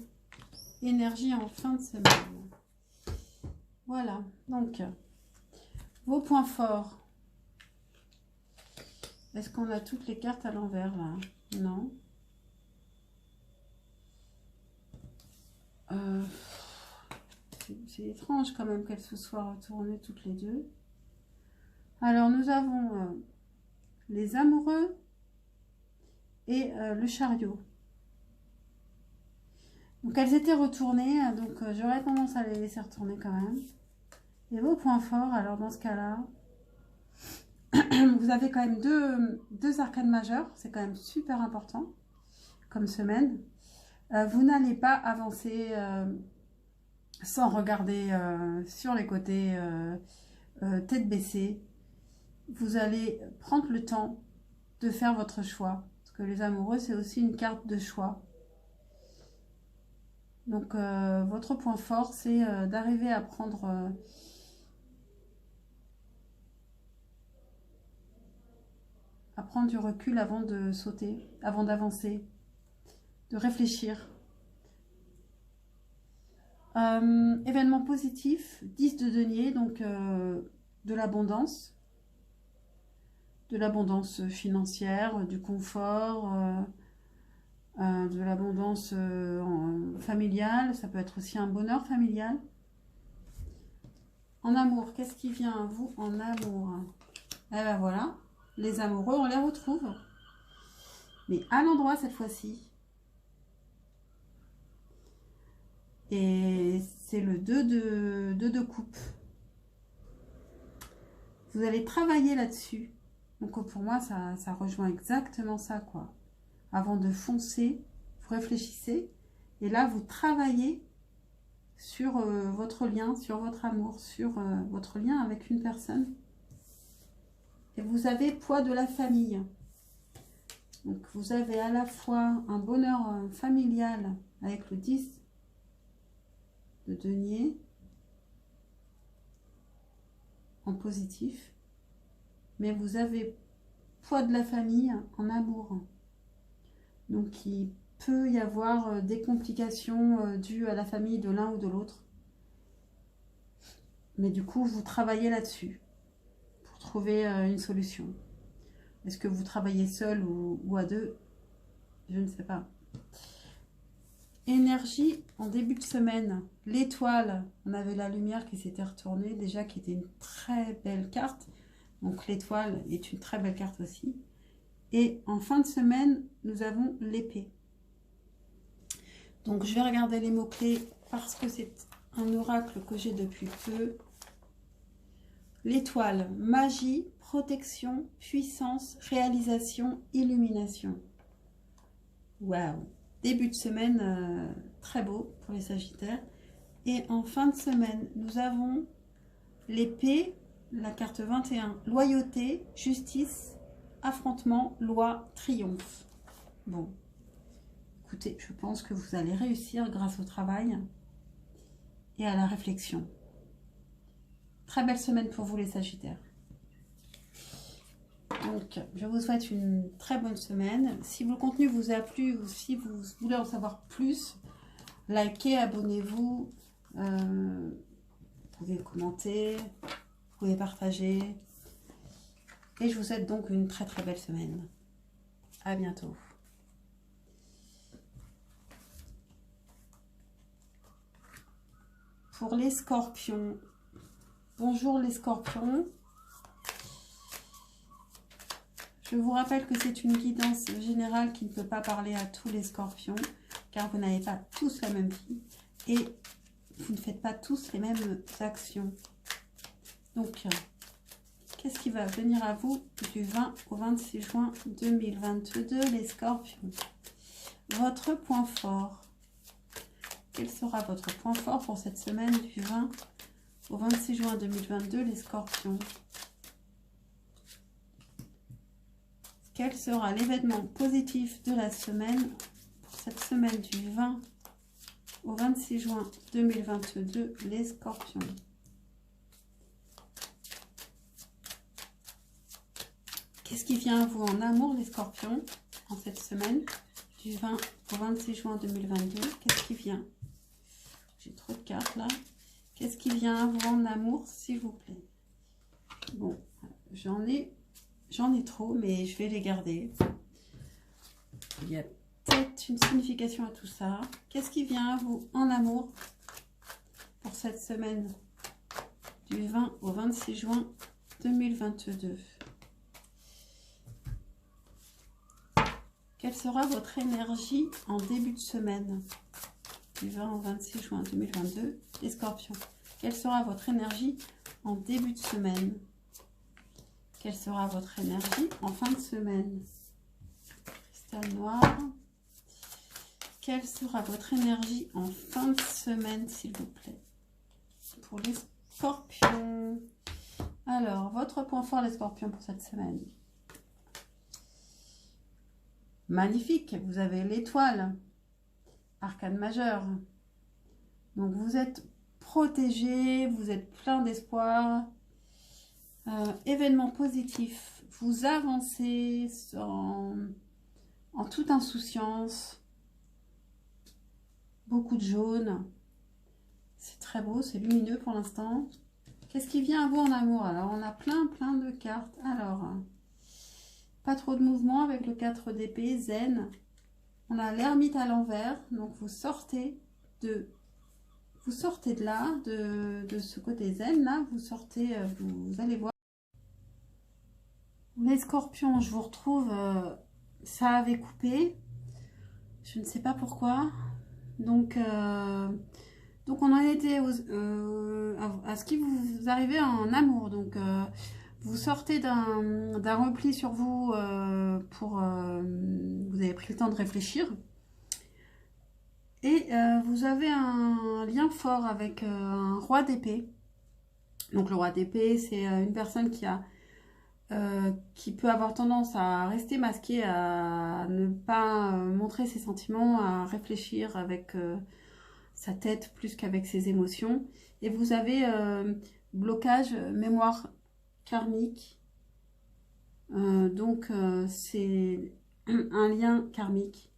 S1: Énergie en fin de semaine. Voilà, donc vos points forts. Est-ce qu'on a toutes les cartes à l'envers là? Non. C'est étrange quand même qu'elles se soient retournées toutes les deux. Alors nous avons les amoureux et le chariot. Donc elles étaient retournées, donc j'aurais tendance à les laisser retourner quand même. Et vos points forts, alors dans ce cas-là, vous avez quand même deux arcanes majeures, c'est quand même super important comme semaine. Vous n'allez pas avancer sans regarder sur les côtés, tête baissée. Vous allez prendre le temps de faire votre choix. Parce que les amoureux, c'est aussi une carte de choix. Donc, votre point fort, c'est d'arriver à prendre... du recul avant de sauter, avant d'avancer, de réfléchir. Événement positif, 10 de denier, donc de l'abondance financière, du confort, de l'abondance familiale, ça peut être aussi un bonheur familial. En amour, qu'est-ce qui vient à vous en amour? Eh ben voilà, les amoureux, on les retrouve. Mais à l'endroit cette fois-ci. Et c'est le 2 de coupe. Vous allez travailler là-dessus. Donc pour moi, ça rejoint exactement ça, quoi. Avant de foncer, vous réfléchissez. Et là, vous travaillez sur votre lien, sur votre amour, sur votre lien avec une personne. Et vous avez poids de la famille. Donc vous avez à la fois un bonheur familial avec le 10 de denier en positif, mais vous avez poids de la famille en amour. Donc il peut y avoir des complications dues à la famille de l'un ou de l'autre. Mais du coup, vous travaillez là-dessus pour trouver une solution. Est-ce que vous travaillez seul ou à deux? Je ne sais pas. Énergie en début de semaine. L'étoile, on avait la lumière qui s'était retournée déjà, qui était une très belle carte. Donc l'étoile est une très belle carte aussi. Et en fin de semaine, nous avons l'épée. Donc je vais regarder les mots-clés parce que c'est un oracle que j'ai depuis peu. L'étoile, magie, protection, puissance, réalisation, illumination. Waouh! Début de semaine très beau pour les Sagittaires. Et en fin de semaine, nous avons l'épée, la carte 21, loyauté, justice, affrontement, loi, triomphe. Bon, écoutez, je pense que vous allez réussir grâce au travail et à la réflexion. Très belle semaine pour vous les Sagittaires. Donc, je vous souhaite une très bonne semaine. Si le contenu vous a plu ou si vous voulez en savoir plus, likez, abonnez-vous. Vous pouvez commenter, vous pouvez partager. Et je vous souhaite donc une très très belle semaine. À bientôt. Pour les Scorpions. Bonjour les Scorpions. Je vous rappelle que c'est une guidance générale qui ne peut pas parler à tous les Scorpions, car vous n'avez pas tous la même vie et vous ne faites pas tous les mêmes actions. Donc, Qu'est-ce qui va venir à vous du 20 au 26 juin 2022, les scorpions? Votre point fort. Quel sera votre point fort pour cette semaine du 20 au 26 juin 2022, les scorpions? Quel sera l'événement positif de la semaine pour cette semaine du 20 au 26 juin 2022, les scorpions? Qu'est-ce qui vient à vous en amour, les scorpions, en cette semaine du 20 au 26 juin 2022? Qu'est-ce qui vient? J'ai trop de cartes là. Qu'est-ce qui vient à vous en amour, s'il vous plaît? Bon, j'en ai trop, mais je vais les garder. Il y a peut-être une signification à tout ça. Qu'est-ce qui vient à vous en amour pour cette semaine du 20 au 26 juin 2022? Quelle sera votre énergie en début de semaine du 20 au 26 juin 2022, les scorpions? Quelle sera votre énergie en début de semaine? Quelle sera votre énergie en fin de semaine? Cristal noir. Quelle sera votre énergie en fin de semaine, s'il vous plaît, pour les scorpions? Alors, votre point fort, les scorpions, pour cette semaine. Magnifique, vous avez l'étoile, arcane majeur. Donc, vous êtes protégé, vous êtes plein d'espoir. Événement positif, vous avancez en toute insouciance. Beaucoup de jaune. C'est très beau, c'est lumineux pour l'instant. Qu'est-ce qui vient à vous en amour? Alors, on a plein de cartes. Alors, pas trop de mouvement avec le 4 d'épée, zen. On a l'ermite à l'envers. Donc, vous sortez de là, de ce côté zen là. Vous sortez, vous allez voir. Les scorpions, je vous retrouve, ça avait coupé. Je ne sais pas pourquoi. Donc on en était à ce qui vous arrivait en amour. Donc, vous sortez d'un repli sur vous vous avez pris le temps de réfléchir. Et vous avez un lien fort avec un roi d'épée. Donc, le roi d'épée, c'est une personne qui peut avoir tendance à rester masqué, à ne pas montrer ses sentiments, à réfléchir avec sa tête plus qu'avec ses émotions. Et vous avez blocage, mémoire karmique. Donc, c'est un lien karmique.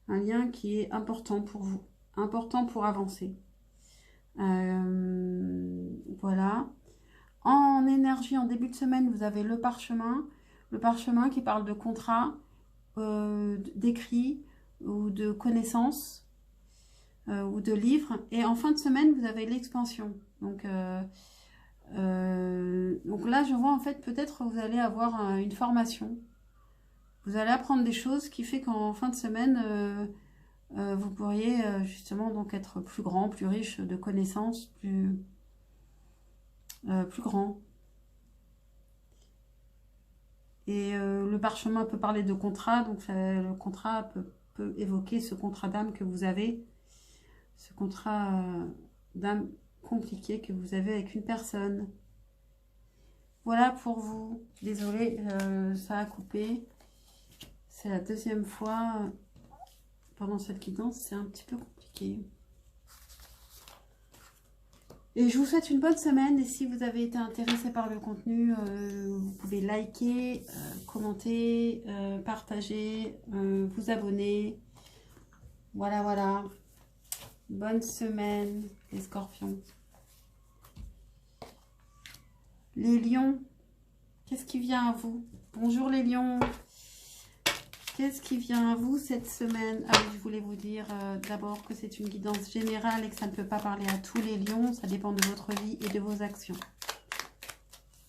S1: Un lien qui est important pour vous, important pour avancer. Voilà. En énergie, en début de semaine, vous avez le parchemin qui parle de contrat, d'écrit ou de connaissances ou de livres. Et en fin de semaine, vous avez l'expansion. Donc là, je vois en fait peut-être vous allez avoir une formation. Vous allez apprendre des choses qui fait qu'en fin de semaine, vous pourriez justement donc être plus grand, plus riche de connaissances, plus grand. Et le parchemin peut parler de contrat, donc le contrat peut évoquer ce contrat d'âme que vous avez, ce contrat d'âme compliqué que vous avez avec une personne. Voilà pour vous. Désolée, ça a coupé. C'est la deuxième fois pendant cette guidance, c'est un petit peu compliqué. Et je vous souhaite une bonne semaine. Et si vous avez été intéressé par le contenu, vous pouvez liker, commenter, partager, vous abonner. Voilà. Bonne semaine, les scorpions. Les lions, qu'est-ce qui vient à vous? Bonjour les lions. Qu'est-ce qui vient à vous cette semaine? Ah oui, je voulais vous dire d'abord que c'est une guidance générale et que ça ne peut pas parler à tous les lions. Ça dépend de votre vie et de vos actions.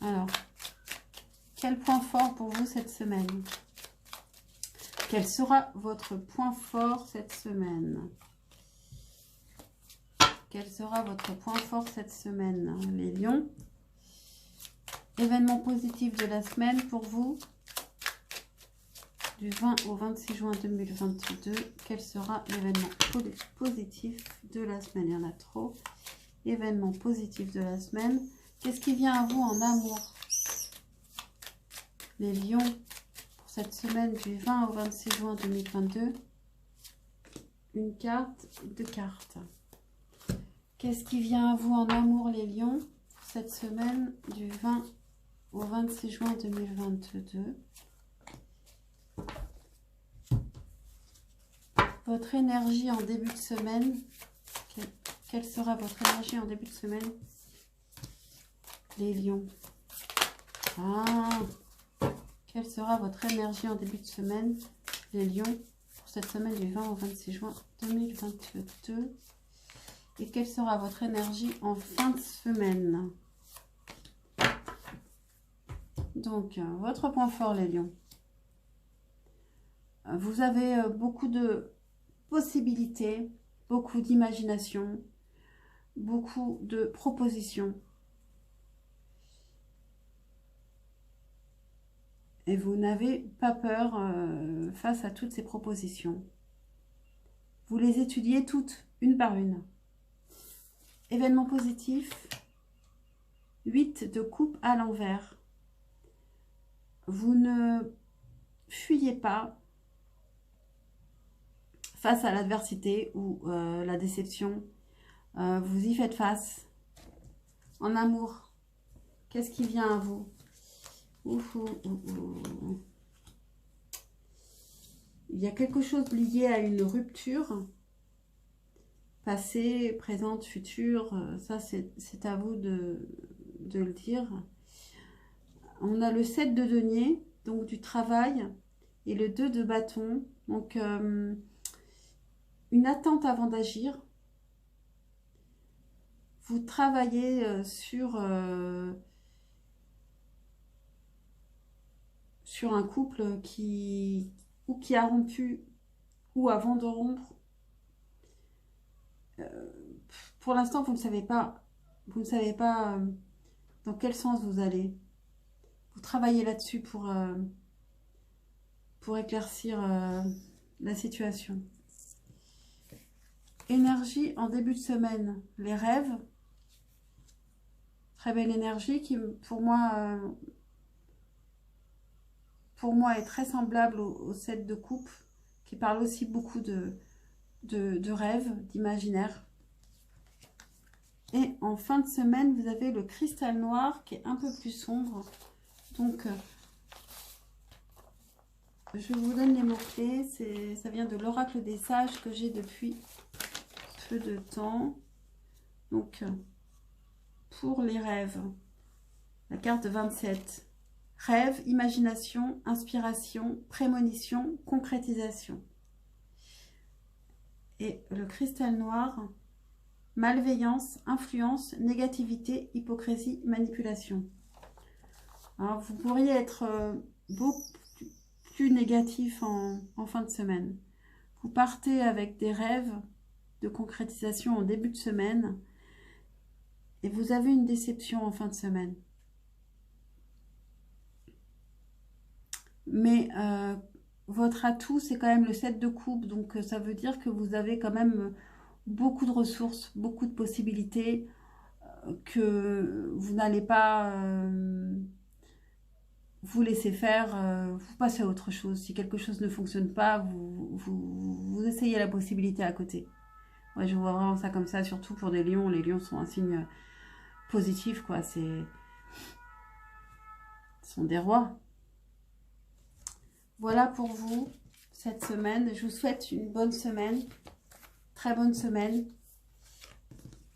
S1: Alors, quel point fort pour vous cette semaine? Quel sera votre point fort cette semaine? Quel sera votre point fort cette semaine, les lions? Événement positif de la semaine pour vous. Du 20 au 26 juin 2022. Quel sera l'événement positif de la semaine? Il y en a trop. Événement positif de la semaine. Qu'est-ce qui vient à vous en amour? Les lions, pour cette semaine du 20 au 26 juin 2022. Une carte, deux cartes. Qu'est-ce qui vient à vous en amour, les lions, pour cette semaine du 20 au 26 juin 2022? Votre énergie en début de semaine. Quelle sera votre énergie en début de semaine? Les lions. Ah, quelle sera votre énergie en début de semaine? Les lions, pour cette semaine du 20 au 26 juin 2022. Et quelle sera votre énergie en fin de semaine? Donc, votre point fort, les lions. Vous avez beaucoup de possibilités, beaucoup d'imagination, beaucoup de propositions. Et vous n'avez pas peur face à toutes ces propositions. Vous les étudiez toutes, une par une. Événement positif, 8 de coupe à l'envers. Vous ne fuyez pas face à l'adversité ou la déception. Vous y faites face. En amour, qu'est-ce qui vient à vous? Il y a quelque chose lié à une rupture. Passé, présente, futur. Ça, c'est à vous de le dire. On a le 7 de denier, donc du travail, et le 2 de bâton. Donc, une attente avant d'agir. Vous travaillez sur un couple qui a rompu ou avant de rompre. Pour l'instant, vous ne savez pas. Vous ne savez pas dans quel sens vous allez. Vous travaillez là-dessus pour éclaircir la situation. Énergie en début de semaine. Les rêves. Très belle énergie qui, pour moi, est très semblable au 7 de coupe, qui parle aussi beaucoup de rêves, d'imaginaire. Et en fin de semaine, vous avez le cristal noir qui est un peu plus sombre. Donc, je vous donne les mots-clés. Ça vient de l'oracle des sages que j'ai depuis peu de temps. Donc, pour les rêves, la carte 27. Rêve, imagination, inspiration, prémonition, concrétisation. Et le cristal noir, malveillance, influence, négativité, hypocrisie, manipulation. Alors, vous pourriez être beaucoup plus négatif en fin de semaine. Vous partez avec des rêves de concrétisation en début de semaine et vous avez une déception en fin de semaine. Mais votre atout, c'est quand même le 7 de coupe, donc ça veut dire que vous avez quand même beaucoup de ressources, beaucoup de possibilités, que vous n'allez pas vous laisser faire, vous passez à autre chose. Si quelque chose ne fonctionne pas, vous essayez la possibilité à côté. Ouais, je vois vraiment ça comme ça, surtout pour des lions. Les lions sont un signe positif, quoi. Ce sont des rois. Voilà pour vous, cette semaine. Je vous souhaite une bonne semaine. Très bonne semaine.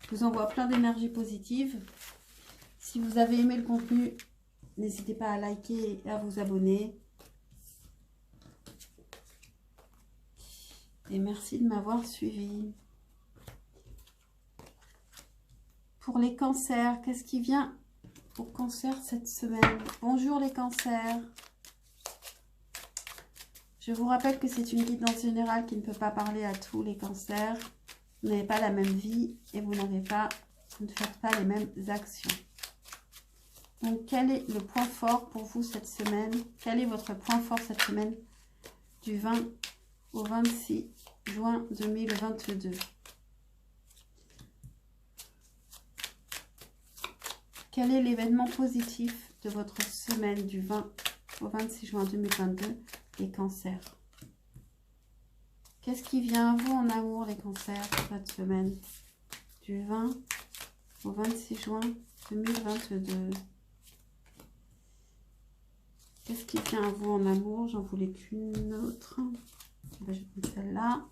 S1: Je vous envoie plein d'énergie positive. Si vous avez aimé le contenu, n'hésitez pas à liker et à vous abonner. Et merci de m'avoir suivi. Pour les cancers, qu'est-ce qui vient au cancer cette semaine? Bonjour les cancers. Je vous rappelle que c'est une guidance générale qui ne peut pas parler à tous les cancers. Vous n'avez pas la même vie et vous ne faites pas les mêmes actions. Donc, quel est le point fort pour vous cette semaine? Quel est votre point fort cette semaine du 20 au 26 juin 2022? Quel est l'événement positif de votre semaine du 20 au 26 juin 2022, les cancers? Qu'est-ce qui vient à vous en amour, les cancers, cette semaine du 20 au 26 juin 2022? Qu'est-ce qui vient à vous en amour? J'en voulais qu'une autre. Je vais prendre celle-là.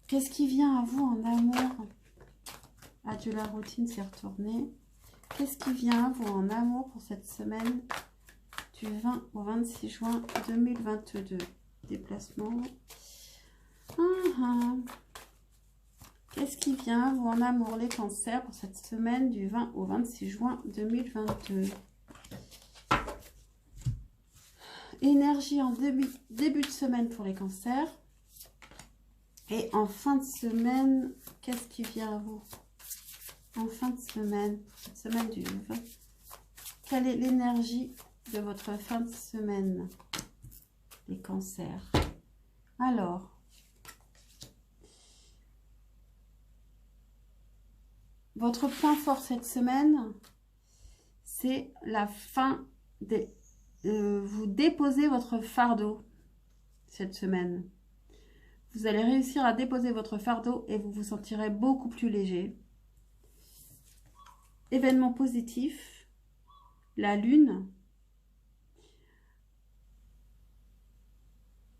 S1: Qu'est-ce qui vient à vous en amour? Adieu la routine, c'est retourné. Qu'est-ce qui vient à vous en amour pour cette semaine du 20 au 26 juin 2022? Déplacement. Qu'est-ce qui vient à vous en amour, les cancers, pour cette semaine du 20 au 26 juin 2022? Énergie en début de semaine pour les cancers. Et en fin de semaine, qu'est-ce qui vient à vous? En fin de semaine, cette semaine du 20. Quelle est l'énergie de votre fin de semaine, les cancers? Alors, votre point fort cette semaine, c'est la fin des... vous déposez votre fardeau cette semaine. Vous allez réussir à déposer votre fardeau et vous vous sentirez beaucoup plus léger. Événement positif, la lune.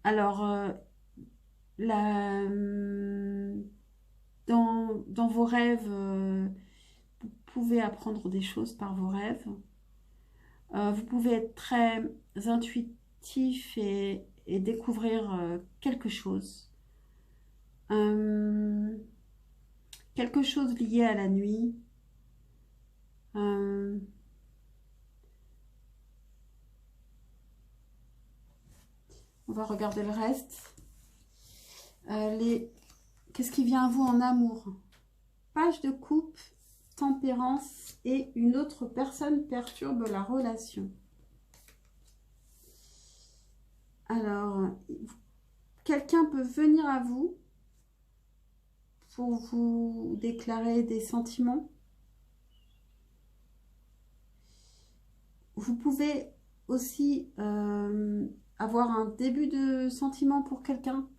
S1: Alors, dans vos rêves, vous pouvez apprendre des choses par vos rêves. Vous pouvez être très intuitif et découvrir quelque chose. Quelque chose lié à la nuit. On va regarder le reste. Qu'est-ce qui vient à vous en amour? Page de coupe, tempérance et une autre personne perturbe la relation. Alors, quelqu'un peut venir à vous pour vous déclarer des sentiments. Vous pouvez aussi avoir un début de sentiment pour quelqu'un.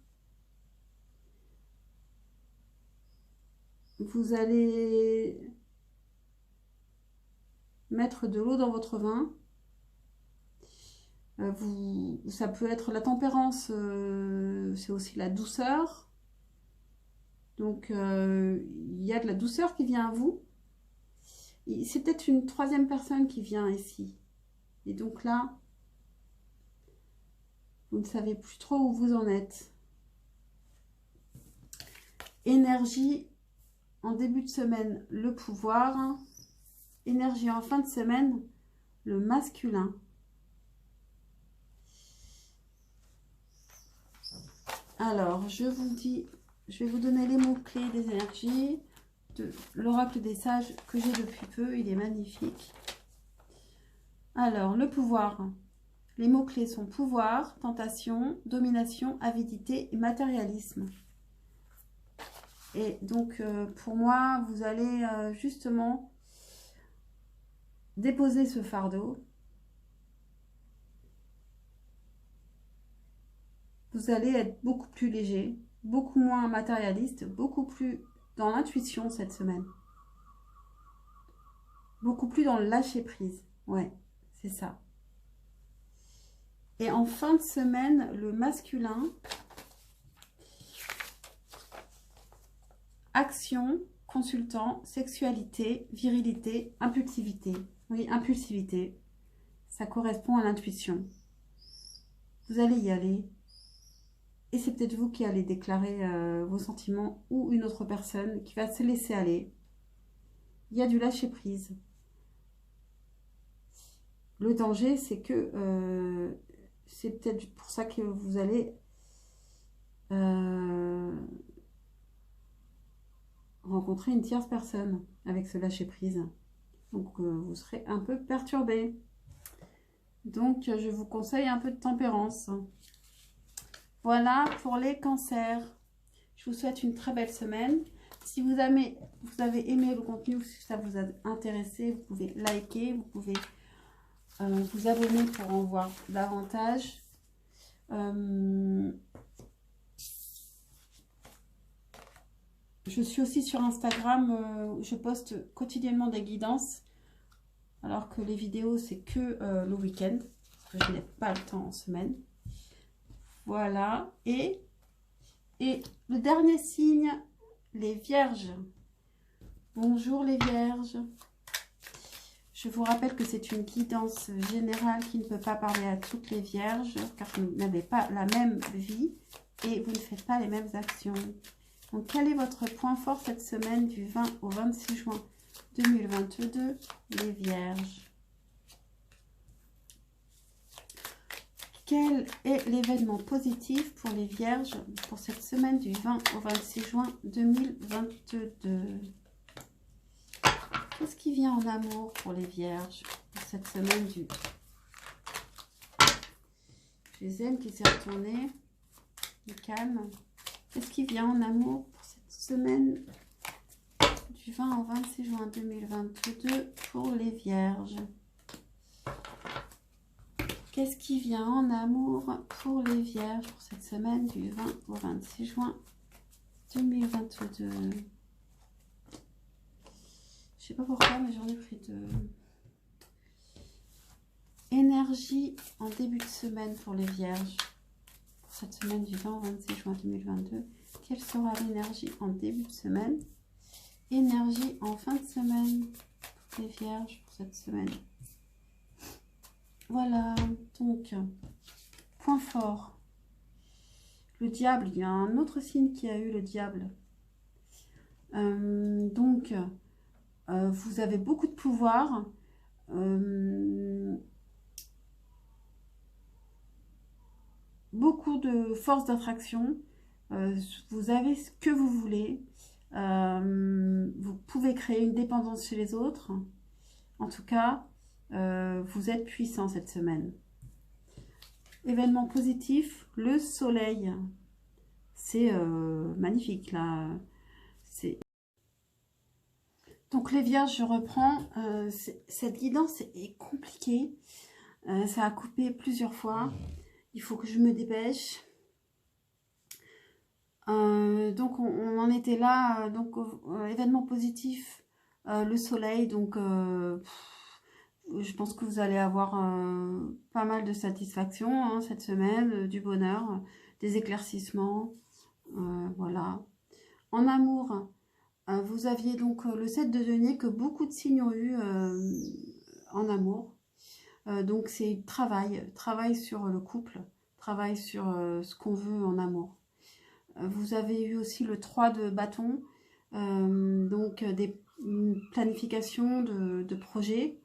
S1: Vous allez mettre de l'eau dans votre vin. Ça peut être la tempérance, c'est aussi la douceur. Donc, il y a de la douceur qui vient à vous. C'est peut-être une troisième personne qui vient ici. Et donc là, vous ne savez plus trop où vous en êtes. Énergie en début de semaine, le pouvoir. Énergie en fin de semaine, le masculin. Alors, je vais vous donner les mots-clés des énergies de l'oracle des sages que j'ai depuis peu. Il est magnifique. Alors, le pouvoir. Les mots-clés sont pouvoir, tentation, domination, avidité et matérialisme. Et donc, pour moi, vous allez justement déposer ce fardeau. Vous allez être beaucoup plus léger, beaucoup moins matérialiste, beaucoup plus dans l'intuition cette semaine. Beaucoup plus dans le lâcher-prise. Ouais, c'est ça. Et en fin de semaine, le masculin, action, consultant, sexualité, virilité, impulsivité. Oui, impulsivité. Ça correspond à l'intuition. Vous allez y aller. Et c'est peut-être vous qui allez déclarer vos sentiments ou une autre personne qui va se laisser aller. Il y a du lâcher-prise. Le danger, c'est que c'est peut-être pour ça que vous allez rencontrer une tierce personne avec ce lâcher-prise. Donc, vous serez un peu perturbé. Donc, je vous conseille un peu de tempérance. Voilà pour les cancers. Je vous souhaite une très belle semaine. Si vous avez aimé le contenu ou si ça vous a intéressé, vous pouvez liker, vous pouvez vous abonner pour en voir davantage. Je suis aussi sur Instagram où je poste quotidiennement des guidances. Alors que les vidéos, c'est que le week-end. Parce que je n'ai pas le temps en semaine. Voilà. Et le dernier signe, les vierges. Bonjour les vierges. Je vous rappelle que c'est une guidance générale qui ne peut pas parler à toutes les vierges. Car vous n'avez pas la même vie et vous ne faites pas les mêmes actions. Donc, quel est votre point fort cette semaine du 20 au 26 juin 2022, les vierges? Quel est l'événement positif pour les vierges pour cette semaine du 20 au 26 juin 2022? Qu'est-ce qui vient en amour pour les vierges pour cette semaine du... Je les aime qui s'est retourné. Du calme. Qu'est-ce qui vient en amour pour cette semaine du 20 au 26 juin 2022 pour les vierges? Qu'est-ce qui vient en amour pour les vierges pour cette semaine du 20 au 26 juin 2022? Je sais pas pourquoi, mais j'en ai pris deux. Énergie en début de semaine pour les vierges. Pour cette semaine du 20 au 26 juin 2022. Quelle sera l'énergie en début de semaine? Énergie en fin de semaine pour les vierges pour cette semaine. Voilà, donc, point fort. Le diable, il y a un autre signe qui a eu le diable. Vous avez beaucoup de pouvoir. Beaucoup de force d'attraction. Vous avez ce que vous voulez. Vous pouvez créer une dépendance chez les autres. En tout cas, vous êtes puissant cette semaine. Événement positif, le soleil. C'est magnifique là. Donc les vierges, je reprends. Cette guidance est compliquée. Ça a coupé plusieurs fois. Il faut que je me dépêche. Donc on en était là. Événement positif, le soleil. Donc je pense que vous allez avoir pas mal de satisfaction hein, cette semaine, du bonheur, des éclaircissements. Voilà. En amour, vous aviez donc le 7 de denier que beaucoup de signes ont eu en amour. Donc c'est travail sur le couple, travail sur ce qu'on veut en amour. Vous avez eu aussi le 3 de bâton, donc des planifications de projets.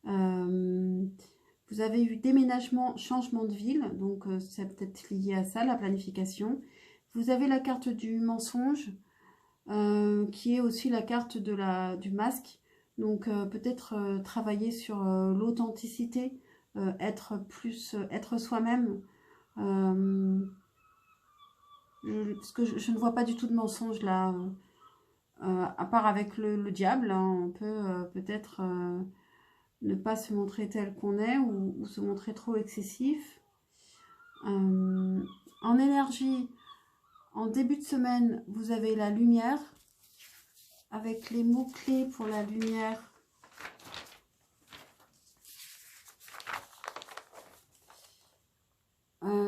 S1: Vous avez eu déménagement, changement de ville, donc c'est peut-être lié à ça, la planification. Vous avez la carte du mensonge, qui est aussi la carte du masque. Donc peut-être travailler sur l'authenticité, être soi-même. Parce que je ne vois pas du tout de mensonge là, à part avec le diable. Hein, on peut peut-être ne pas se montrer tel qu'on est ou se montrer trop excessif. En énergie, en début de semaine, vous avez la lumière. Avec les mots-clés pour la lumière.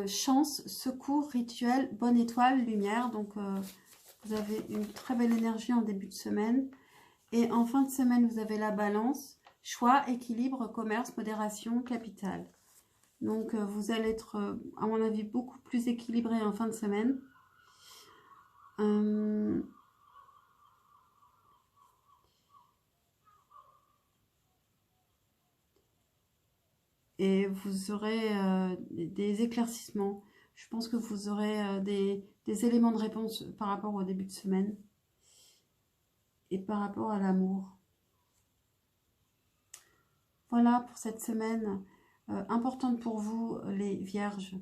S1: Chance, secours, rituel, bonne étoile, lumière. Donc, vous avez une très belle énergie en début de semaine. Et en fin de semaine, vous avez la balance. Choix, équilibre, commerce, modération, capital. Donc, vous allez être, à mon avis, beaucoup plus équilibré en fin de semaine. Et vous aurez des éclaircissements. Je pense que vous aurez des éléments de réponse par rapport au début de semaine et par rapport à l'amour. Voilà pour cette semaine importante pour vous, les vierges.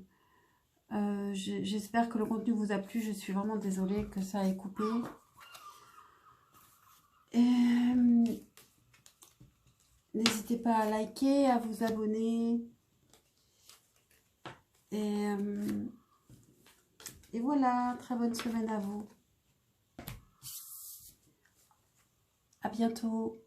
S1: J'espère que le contenu vous a plu. Je suis vraiment désolée que ça ait coupé. N'hésitez pas à liker, à vous abonner. Et voilà, très bonne semaine à vous. À bientôt.